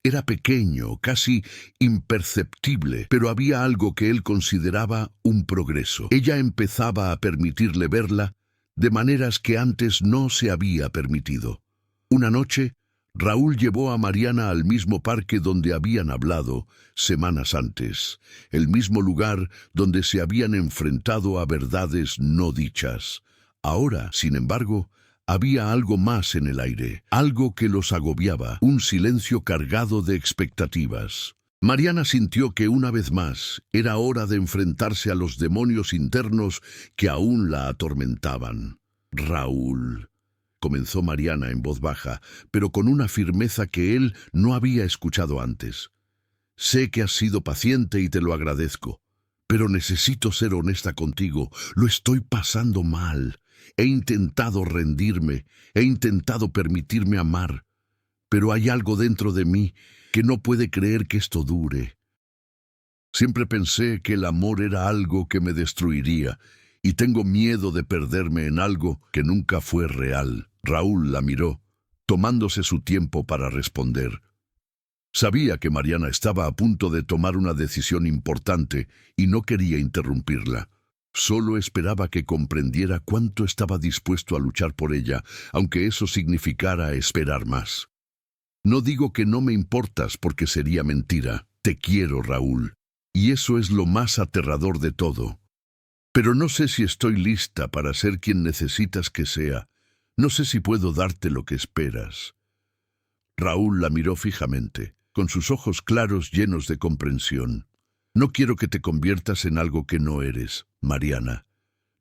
Era pequeño, casi imperceptible, pero había algo que él consideraba un progreso. Ella empezaba a permitirle verla de maneras que antes no se había permitido. Una noche, Raúl llevó a Mariana al mismo parque donde habían hablado semanas antes, el mismo lugar donde se habían enfrentado a verdades no dichas. Ahora, sin embargo, había algo más en el aire, algo que los agobiaba, un silencio cargado de expectativas. Mariana sintió que una vez más era hora de enfrentarse a los demonios internos que aún la atormentaban. Raúl, comenzó Mariana en voz baja, pero con una firmeza que él no había escuchado antes. Sé que has sido paciente y te lo agradezco, pero necesito ser honesta contigo. Lo estoy pasando mal. He intentado rendirme, he intentado permitirme amar, pero hay algo dentro de mí que no puede creer que esto dure. Siempre pensé que el amor era algo que me destruiría, y tengo miedo de perderme en algo que nunca fue real. Raúl la miró, tomándose su tiempo para responder. Sabía que Mariana estaba a punto de tomar una decisión importante y no quería interrumpirla. Solo esperaba que comprendiera cuánto estaba dispuesto a luchar por ella, aunque eso significara esperar más. No digo que no me importas porque sería mentira. Te quiero, Raúl, y eso es lo más aterrador de todo. Pero no sé si estoy lista para ser quien necesitas que sea. No sé si puedo darte lo que esperas. Raúl la miró fijamente, con sus ojos claros llenos de comprensión. No quiero que te conviertas en algo que no eres, Mariana.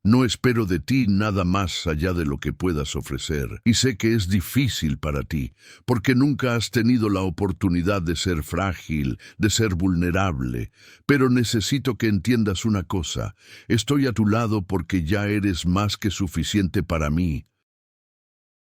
No espero de ti nada más allá de lo que puedas ofrecer, y sé que es difícil para ti, porque nunca has tenido la oportunidad de ser frágil, de ser vulnerable, pero necesito que entiendas una cosa. Estoy a tu lado porque ya eres más que suficiente para mí.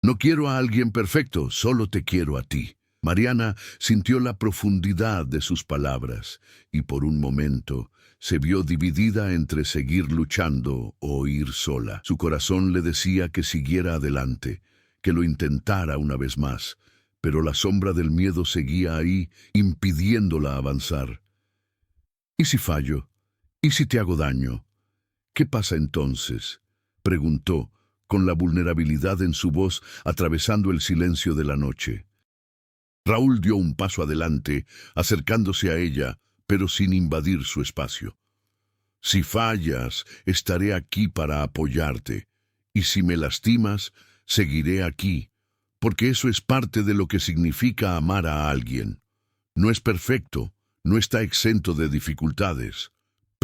No quiero a alguien perfecto, solo te quiero a ti. Mariana sintió la profundidad de sus palabras y por un momento se vio dividida entre seguir luchando o ir sola. Su corazón le decía que siguiera adelante, que lo intentara una vez más, pero la sombra del miedo seguía ahí, impidiéndola avanzar. ¿Y si fallo? ¿Y si te hago daño? ¿Qué pasa entonces?, preguntó, con la vulnerabilidad en su voz atravesando el silencio de la noche. Raúl dio un paso adelante, acercándose a ella, pero sin invadir su espacio. Si fallas, estaré aquí para apoyarte, y si me lastimas, seguiré aquí, porque eso es parte de lo que significa amar a alguien. No es perfecto, no está exento de dificultades,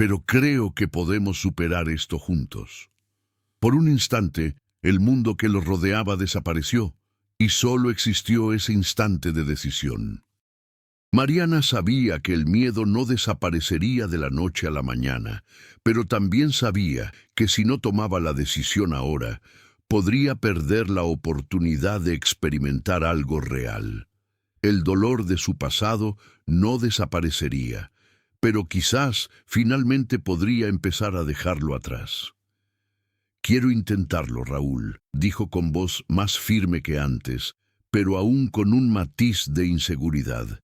pero creo que podemos superar esto juntos. Por un instante, el mundo que los rodeaba desapareció, y solo existió ese instante de decisión. Mariana sabía que el miedo no desaparecería de la noche a la mañana, pero también sabía que si no tomaba la decisión ahora, podría perder la oportunidad de experimentar algo real. El dolor de su pasado no desaparecería, pero quizás finalmente podría empezar a dejarlo atrás. «Quiero intentarlo, Raúl», dijo con voz más firme que antes, pero aún con un matiz de inseguridad.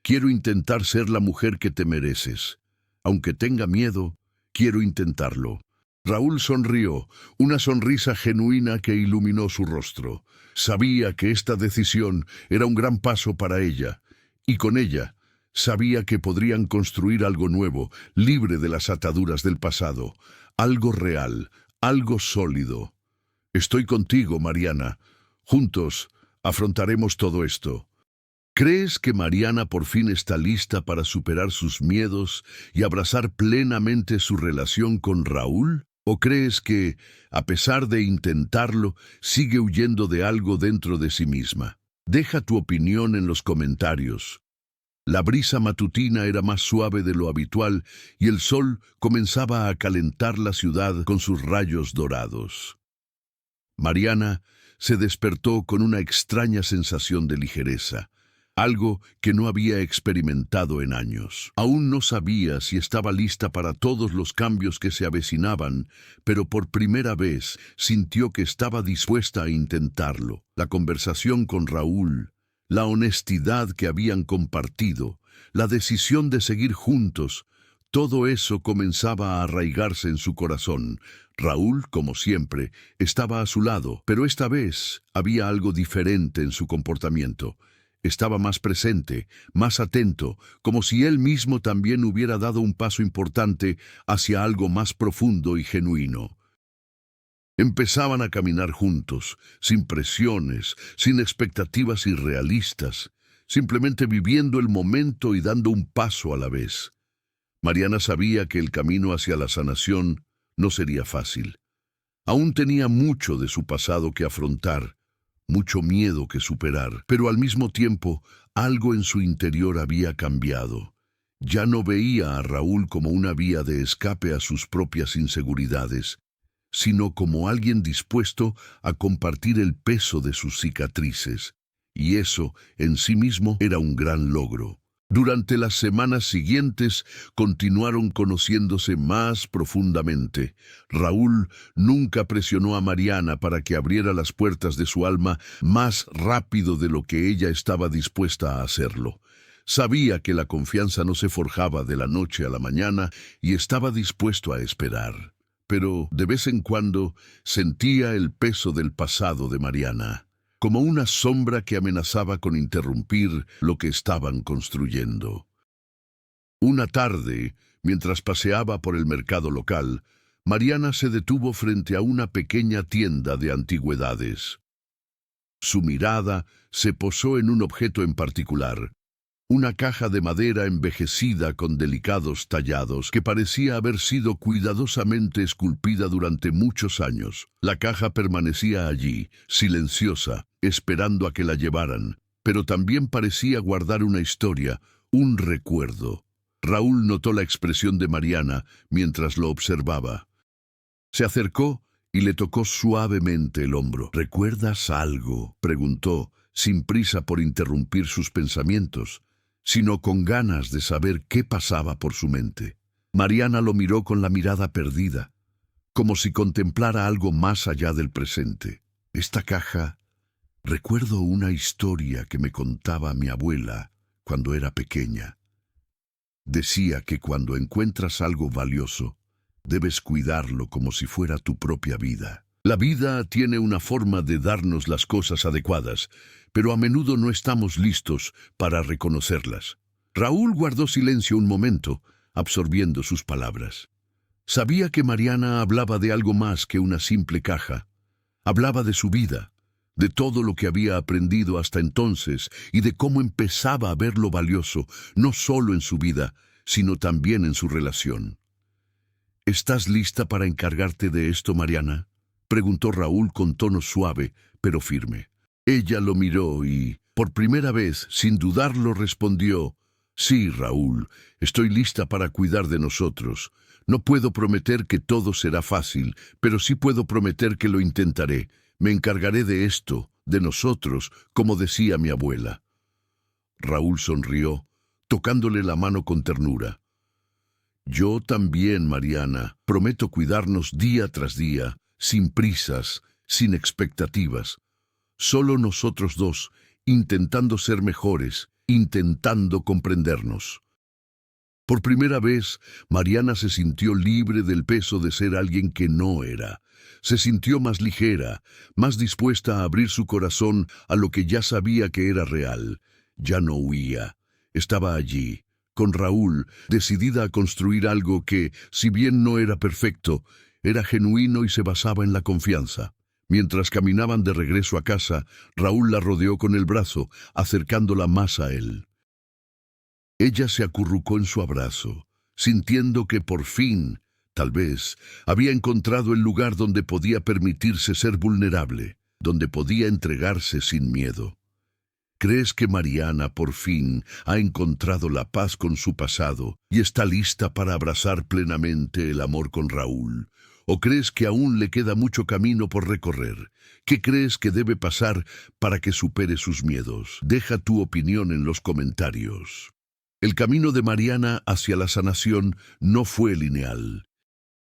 «Quiero intentar ser la mujer que te mereces. Aunque tenga miedo, quiero intentarlo». Raúl sonrió, una sonrisa genuina que iluminó su rostro. Sabía que esta decisión era un gran paso para ella, y con ella sabía que podrían construir algo nuevo, libre de las ataduras del pasado, algo real, algo sólido. «Estoy contigo, Mariana. Juntos afrontaremos todo esto». ¿Crees que Mariana por fin está lista para superar sus miedos y abrazar plenamente su relación con Raúl? ¿O crees que, a pesar de intentarlo, sigue huyendo de algo dentro de sí misma? Deja tu opinión en los comentarios. La brisa matutina era más suave de lo habitual y el sol comenzaba a calentar la ciudad con sus rayos dorados. Mariana se despertó con una extraña sensación de ligereza, algo que no había experimentado en años. Aún no sabía si estaba lista para todos los cambios que se avecinaban, pero por primera vez sintió que estaba dispuesta a intentarlo. La conversación con Raúl, la honestidad que habían compartido, la decisión de seguir juntos, todo eso comenzaba a arraigarse en su corazón. Raúl, como siempre, estaba a su lado, pero esta vez había algo diferente en su comportamiento. Estaba más presente, más atento, como si él mismo también hubiera dado un paso importante hacia algo más profundo y genuino. Empezaban a caminar juntos, sin presiones, sin expectativas irrealistas, simplemente viviendo el momento y dando un paso a la vez. Mariana sabía que el camino hacia la sanación no sería fácil. Aún tenía mucho de su pasado que afrontar, mucho miedo que superar, pero al mismo tiempo algo en su interior había cambiado. Ya no veía a Raúl como una vía de escape a sus propias inseguridades, sino como alguien dispuesto a compartir el peso de sus cicatrices, y eso en sí mismo era un gran logro. Durante las semanas siguientes continuaron conociéndose más profundamente. Raúl nunca presionó a Mariana para que abriera las puertas de su alma más rápido de lo que ella estaba dispuesta a hacerlo. Sabía que la confianza no se forjaba de la noche a la mañana y estaba dispuesto a esperar. Pero de vez en cuando sentía el peso del pasado de Mariana, como una sombra que amenazaba con interrumpir lo que estaban construyendo. Una tarde, mientras paseaba por el mercado local, Mariana se detuvo frente a una pequeña tienda de antigüedades. Su mirada se posó en un objeto en particular, una caja de madera envejecida con delicados tallados que parecía haber sido cuidadosamente esculpida durante muchos años. La caja permanecía allí, silenciosa, esperando a que la llevaran, pero también parecía guardar una historia, un recuerdo. Raúl notó la expresión de Mariana mientras lo observaba. Se acercó y le tocó suavemente el hombro. «¿Recuerdas algo?», preguntó, sin prisa por interrumpir sus pensamientos, sino con ganas de saber qué pasaba por su mente. Mariana lo miró con la mirada perdida, como si contemplara algo más allá del presente. «Esta caja, recuerdo una historia que me contaba mi abuela cuando era pequeña. Decía que cuando encuentras algo valioso, debes cuidarlo como si fuera tu propia vida. La vida tiene una forma de darnos las cosas adecuadas, pero a menudo no estamos listos para reconocerlas». Raúl guardó silencio un momento, absorbiendo sus palabras. Sabía que Mariana hablaba de algo más que una simple caja. Hablaba de su vida, de todo lo que había aprendido hasta entonces y de cómo empezaba a ver lo valioso, no solo en su vida, sino también en su relación. ¿Estás lista para encargarte de esto, Mariana?, preguntó Raúl con tono suave, pero firme. Ella lo miró y, por primera vez, sin dudarlo, respondió: «Sí, Raúl, estoy lista para cuidar de nosotros. No puedo prometer que todo será fácil, pero sí puedo prometer que lo intentaré. Me encargaré de esto, de nosotros, como decía mi abuela». Raúl sonrió, tocándole la mano con ternura. «Yo también, Mariana, prometo cuidarnos día tras día, sin prisas, sin expectativas. Solo nosotros dos, intentando ser mejores, intentando comprendernos». Por primera vez, Mariana se sintió libre del peso de ser alguien que no era. Se sintió más ligera, más dispuesta a abrir su corazón a lo que ya sabía que era real. Ya no huía. Estaba allí, con Raúl, decidida a construir algo que, si bien no era perfecto, era genuino y se basaba en la confianza. Mientras caminaban de regreso a casa, Raúl la rodeó con el brazo, acercándola más a él. Ella se acurrucó en su abrazo, sintiendo que por fin, tal vez, había encontrado el lugar donde podía permitirse ser vulnerable, donde podía entregarse sin miedo. ¿Crees que Mariana por fin ha encontrado la paz con su pasado y está lista para abrazar plenamente el amor con Raúl? ¿O crees que aún le queda mucho camino por recorrer? ¿Qué crees que debe pasar para que supere sus miedos? Deja tu opinión en los comentarios. El camino de Mariana hacia la sanación no fue lineal.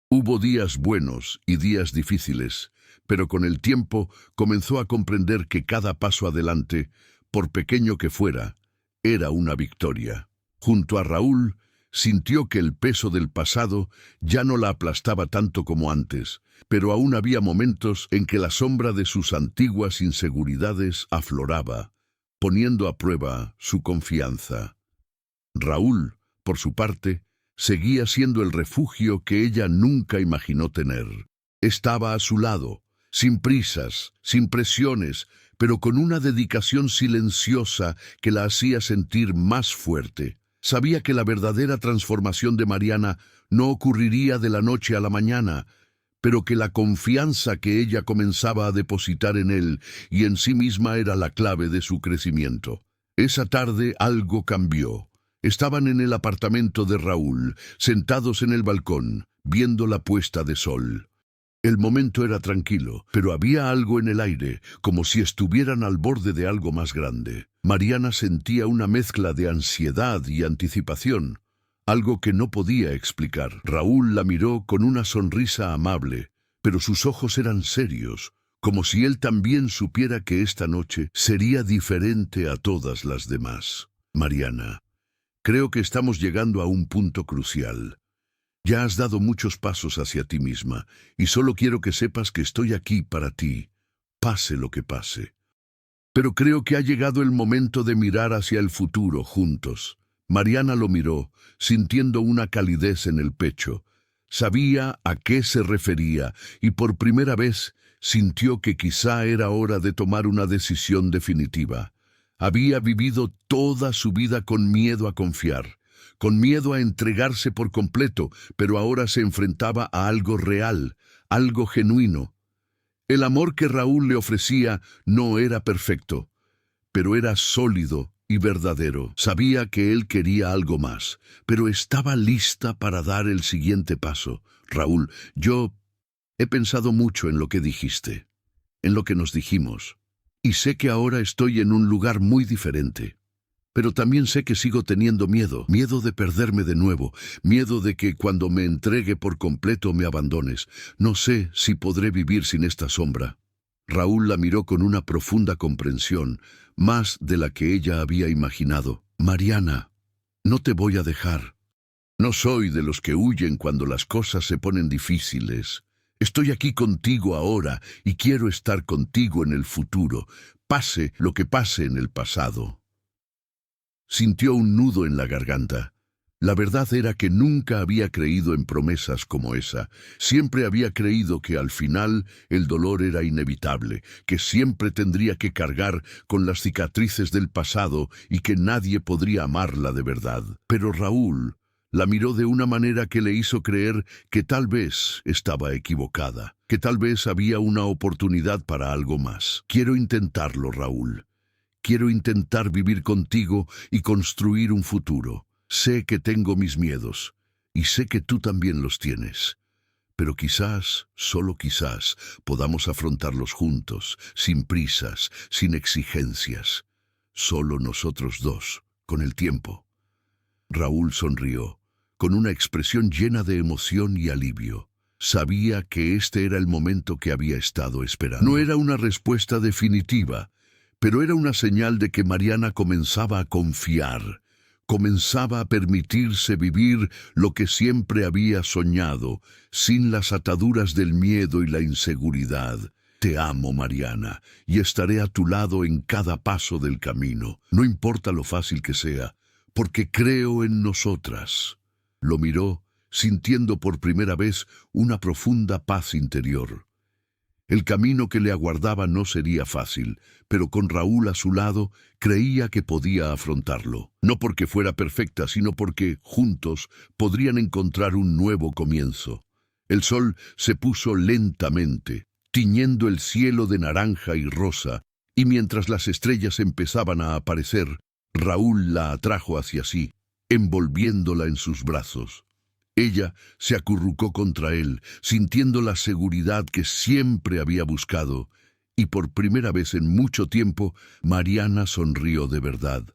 Hubo días buenos y días difíciles, pero con el tiempo comenzó a comprender que cada paso adelante, por pequeño que fuera, era una victoria. Junto a Raúl, sintió que el peso del pasado ya no la aplastaba tanto como antes, pero aún había momentos en que la sombra de sus antiguas inseguridades afloraba, poniendo a prueba su confianza. Raúl, por su parte, seguía siendo el refugio que ella nunca imaginó tener. Estaba a su lado, sin prisas, sin presiones, pero con una dedicación silenciosa que la hacía sentir más fuerte. Sabía que la verdadera transformación de Mariana no ocurriría de la noche a la mañana, pero que la confianza que ella comenzaba a depositar en él y en sí misma era la clave de su crecimiento. Esa tarde algo cambió. Estaban en el apartamento de Raúl, sentados en el balcón, viendo la puesta de sol. El momento era tranquilo, pero había algo en el aire, como si estuvieran al borde de algo más grande. Mariana sentía una mezcla de ansiedad y anticipación, algo que no podía explicar. Raúl la miró con una sonrisa amable, pero sus ojos eran serios, como si él también supiera que esta noche sería diferente a todas las demás. «Mariana, creo que estamos llegando a un punto crucial. Ya has dado muchos pasos hacia ti misma, y solo quiero que sepas que estoy aquí para ti, pase lo que pase. Pero creo que ha llegado el momento de mirar hacia el futuro juntos». Mariana lo miró, sintiendo una calidez en el pecho. Sabía a qué se refería, y por primera vez sintió que quizá era hora de tomar una decisión definitiva. Había vivido toda su vida con miedo a confiar, con miedo a entregarse por completo, pero ahora se enfrentaba a algo real, algo genuino. El amor que Raúl le ofrecía no era perfecto, pero era sólido y verdadero. Sabía que él quería algo más, pero estaba lista para dar el siguiente paso. «Raúl, yo he pensado mucho en lo que dijiste, en lo que nos dijimos, y sé que ahora estoy en un lugar muy diferente. Pero también sé que sigo teniendo miedo de perderme de nuevo, miedo de que cuando me entregue por completo me abandones. No sé si podré vivir sin esta sombra». Raúl la miró con una profunda comprensión, más de la que ella había imaginado. «Mariana, no te voy a dejar. No soy de los que huyen cuando las cosas se ponen difíciles. Estoy aquí contigo ahora y quiero estar contigo en el futuro, pase lo que pase en el pasado». Sintió un nudo en la garganta. La verdad era que nunca había creído en promesas como esa. Siempre había creído que al final el dolor era inevitable, que siempre tendría que cargar con las cicatrices del pasado y que nadie podría amarla de verdad. Pero Raúl La miró de una manera que le hizo creer que tal vez estaba equivocada, que tal vez había una oportunidad para algo más. Quiero intentarlo, Raúl. Quiero intentar vivir contigo y construir un futuro. Sé que tengo mis miedos, y sé que tú también los tienes. Pero quizás, solo quizás, podamos afrontarlos juntos, sin prisas, sin exigencias. Solo nosotros dos, con el tiempo. Raúl sonrió, con una expresión llena de emoción y alivio. Sabía que este era el momento que había estado esperando. No era una respuesta definitiva, pero era una señal de que Mariana comenzaba a confiar, comenzaba a permitirse vivir lo que siempre había soñado, sin las ataduras del miedo y la inseguridad. Te amo, Mariana, y estaré a tu lado en cada paso del camino, no importa lo fácil que sea, porque creo en nosotras. Lo miró, sintiendo por primera vez una profunda paz interior. El camino que le aguardaba no sería fácil, pero con Raúl a su lado creía que podía afrontarlo. No porque fuera perfecta, sino porque, juntos, podrían encontrar un nuevo comienzo. El sol se puso lentamente, tiñendo el cielo de naranja y rosa, y mientras las estrellas empezaban a aparecer, Raúl la atrajo hacia sí, envolviéndola en sus brazos. Ella se acurrucó contra él, sintiendo la seguridad que siempre había buscado, y por primera vez en mucho tiempo, Mariana sonrió de verdad.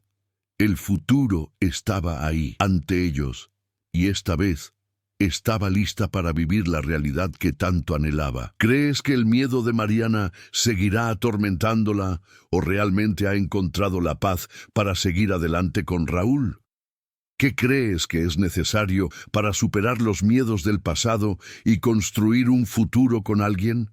El futuro estaba ahí, ante ellos, y esta vez estaba lista para vivir la realidad que tanto anhelaba. ¿Crees que el miedo de Mariana seguirá atormentándola o realmente ha encontrado la paz para seguir adelante con Raúl? ¿Qué crees que es necesario para superar los miedos del pasado y construir un futuro con alguien?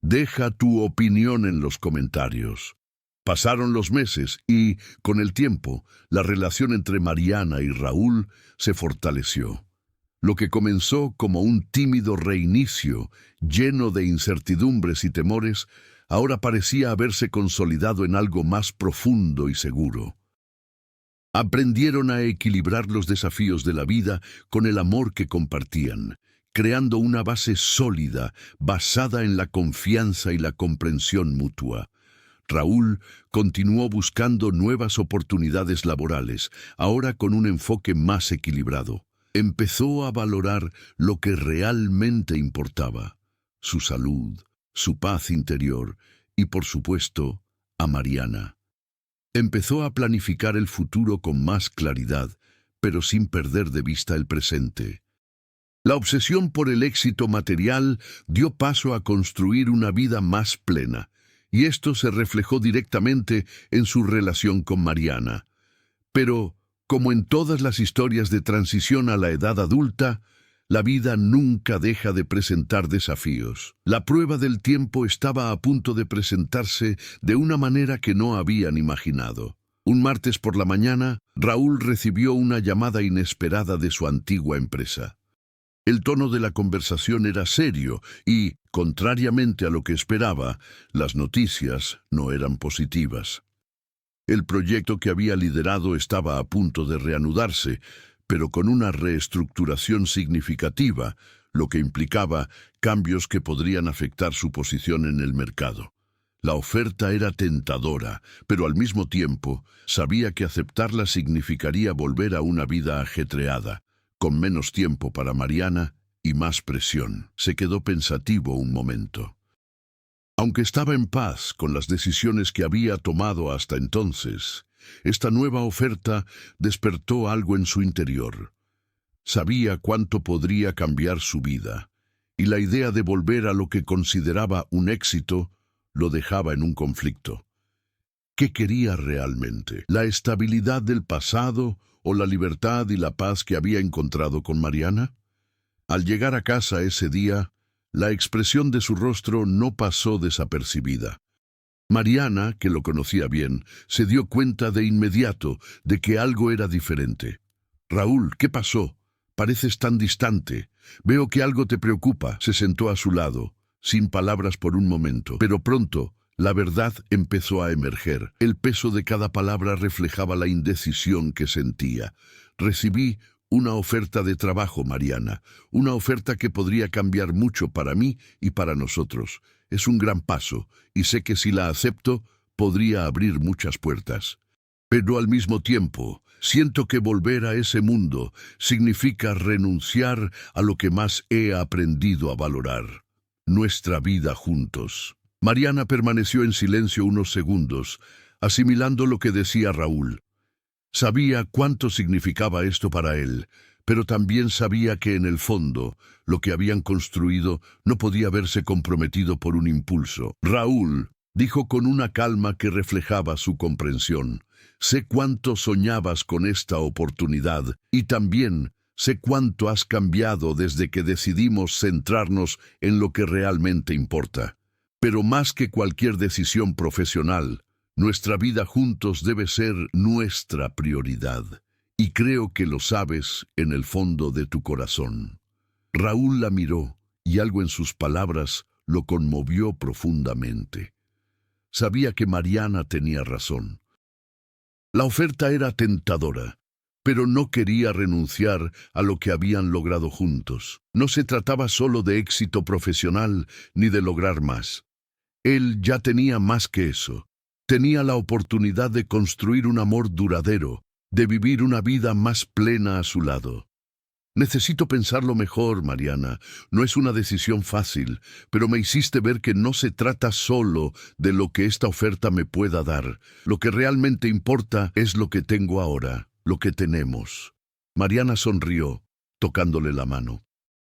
Deja tu opinión en los comentarios. Pasaron los meses y, con el tiempo, la relación entre Mariana y Raúl se fortaleció. Lo que comenzó como un tímido reinicio, lleno de incertidumbres y temores, ahora parecía haberse consolidado en algo más profundo y seguro. Aprendieron a equilibrar los desafíos de la vida con el amor que compartían, creando una base sólida basada en la confianza y la comprensión mutua. Raúl continuó buscando nuevas oportunidades laborales, ahora con un enfoque más equilibrado. Empezó a valorar lo que realmente importaba: su salud, su paz interior y, por supuesto, a Mariana. Empezó a planificar el futuro con más claridad, pero sin perder de vista el presente. La obsesión por el éxito material dio paso a construir una vida más plena, y esto se reflejó directamente en su relación con Mariana. Pero, como en todas las historias de transición a la edad adulta, la vida nunca deja de presentar desafíos. La prueba del tiempo estaba a punto de presentarse de una manera que no habían imaginado. Un martes por la mañana, Raúl recibió una llamada inesperada de su antigua empresa. El tono de la conversación era serio y, contrariamente a lo que esperaba, las noticias no eran positivas. El proyecto que había liderado estaba a punto de reanudarse, pero con una reestructuración significativa, lo que implicaba cambios que podrían afectar su posición en el mercado. La oferta era tentadora, pero al mismo tiempo sabía que aceptarla significaría volver a una vida ajetreada, con menos tiempo para Mariana y más presión. Se quedó pensativo un momento. Aunque estaba en paz con las decisiones que había tomado hasta entonces, esta nueva oferta despertó algo en su interior. Sabía cuánto podría cambiar su vida, y la idea de volver a lo que consideraba un éxito lo dejaba en un conflicto. ¿Qué quería realmente? ¿La estabilidad del pasado o la libertad y la paz que había encontrado con Mariana? Al llegar a casa ese día, la expresión de su rostro no pasó desapercibida. Mariana, que lo conocía bien, se dio cuenta de inmediato de que algo era diferente. «Raúl, ¿qué pasó? Pareces tan distante. Veo que algo te preocupa». Se sentó a su lado, sin palabras por un momento, pero pronto la verdad empezó a emerger. El peso de cada palabra reflejaba la indecisión que sentía. «Recibí Una oferta de trabajo, Mariana. Una oferta que podría cambiar mucho para mí y para nosotros. Es un gran paso, y sé que si la acepto, podría abrir muchas puertas. Pero al mismo tiempo, siento que volver a ese mundo significa renunciar a lo que más he aprendido a valorar: nuestra vida juntos. Mariana permaneció en silencio unos segundos, asimilando lo que decía Raúl. Sabía cuánto significaba esto para él, pero también sabía que en el fondo, lo que habían construido no podía verse comprometido por un impulso. Raúl dijo con una calma que reflejaba su comprensión: sé cuánto soñabas con esta oportunidad y también sé cuánto has cambiado desde que decidimos centrarnos en lo que realmente importa. Pero más que cualquier decisión profesional, nuestra vida juntos debe ser nuestra prioridad, y creo que lo sabes en el fondo de tu corazón. Raúl la miró, y algo en sus palabras lo conmovió profundamente. Sabía que Mariana tenía razón. La oferta era tentadora, pero no quería renunciar a lo que habían logrado juntos. No se trataba solo de éxito profesional ni de lograr más. Él ya tenía más que eso. Tenía la oportunidad de construir un amor duradero, de vivir una vida más plena a su lado. Necesito pensarlo mejor, Mariana. No es una decisión fácil, pero me hiciste ver que no se trata solo de lo que esta oferta me pueda dar. Lo que realmente importa es lo que tengo ahora, lo que tenemos. Mariana sonrió, tocándole la mano.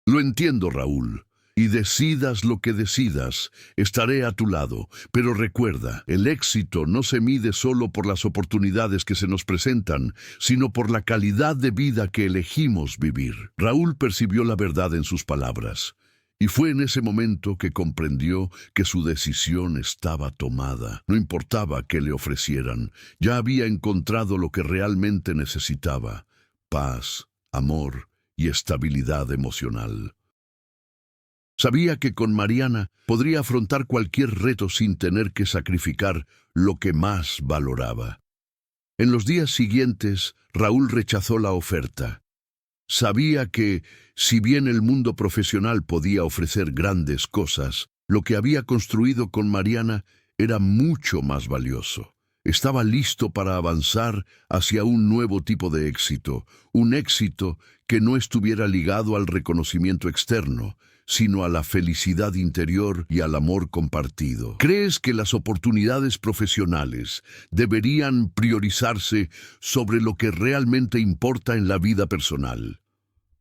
Lo entiendo, Raúl. Y decidas lo que decidas, estaré a tu lado. Pero recuerda, el éxito no se mide solo por las oportunidades que se nos presentan, sino por la calidad de vida que elegimos vivir. Raúl percibió la verdad en sus palabras, y fue en ese momento que comprendió que su decisión estaba tomada. No importaba qué le ofrecieran, ya había encontrado lo que realmente necesitaba: paz, amor y estabilidad emocional. Sabía que con Mariana podría afrontar cualquier reto sin tener que sacrificar lo que más valoraba. En los días siguientes, Raúl rechazó la oferta. Sabía que, si bien el mundo profesional podía ofrecer grandes cosas, lo que había construido con Mariana era mucho más valioso. Estaba listo para avanzar hacia un nuevo tipo de éxito, un éxito que no estuviera ligado al reconocimiento externo, sino a la felicidad interior y al amor compartido. ¿Crees que las oportunidades profesionales deberían priorizarse sobre lo que realmente importa en la vida personal?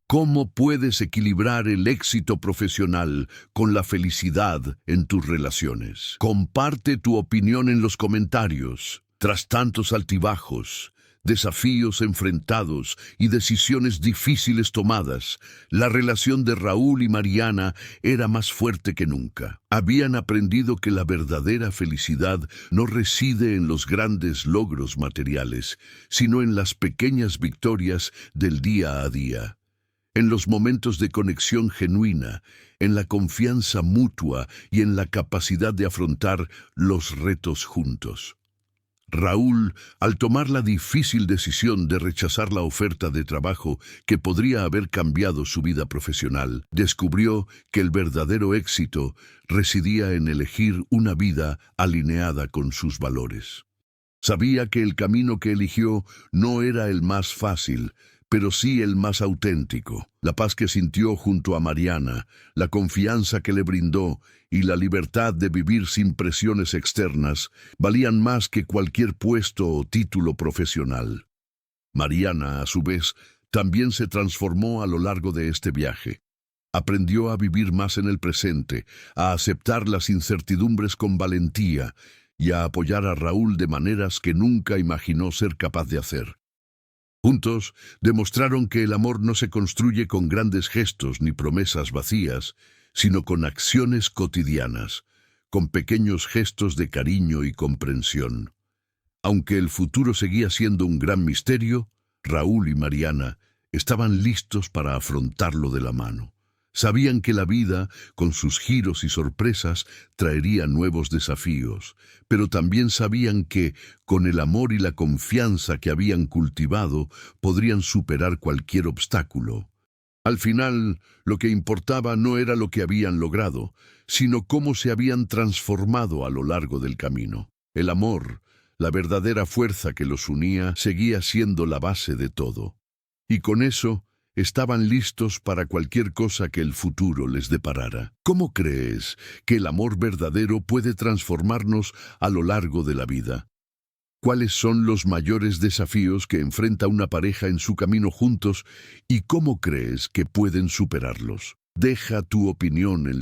¿Cómo puedes equilibrar el éxito profesional con la felicidad en tus relaciones? Comparte tu opinión en los comentarios. Tras tantos altibajos, desafíos enfrentados y decisiones difíciles tomadas, la relación de Raúl y Mariana era más fuerte que nunca. Habían aprendido que la verdadera felicidad no reside en los grandes logros materiales, sino en las pequeñas victorias del día a día. En los momentos de conexión genuina, en la confianza mutua y en la capacidad de afrontar los retos juntos. Raúl, al tomar la difícil decisión de rechazar la oferta de trabajo que podría haber cambiado su vida profesional, descubrió que el verdadero éxito residía en elegir una vida alineada con sus valores. Sabía que el camino que eligió no era el más fácil, pero sí el más auténtico. La paz que sintió junto a Mariana, la confianza que le brindó y la libertad de vivir sin presiones externas valían más que cualquier puesto o título profesional. Mariana, a su vez, también se transformó a lo largo de este viaje. Aprendió a vivir más en el presente, a aceptar las incertidumbres con valentía y a apoyar a Raúl de maneras que nunca imaginó ser capaz de hacer. Juntos demostraron que el amor no se construye con grandes gestos ni promesas vacías, sino con acciones cotidianas, con pequeños gestos de cariño y comprensión. Aunque el futuro seguía siendo un gran misterio, Raúl y Mariana estaban listos para afrontarlo de la mano. Sabían que la vida, con sus giros y sorpresas, traería nuevos desafíos, pero también sabían que, con el amor y la confianza que habían cultivado, podrían superar cualquier obstáculo. Al final, lo que importaba no era lo que habían logrado, sino cómo se habían transformado a lo largo del camino. El amor, la verdadera fuerza que los unía, seguía siendo la base de todo. Y con eso, estaban listos para cualquier cosa que el futuro les deparara. ¿Cómo crees que el amor verdadero puede transformarnos a lo largo de la vida? ¿Cuáles son los mayores desafíos que enfrenta una pareja en su camino juntos y cómo crees que pueden superarlos? Deja tu opinión en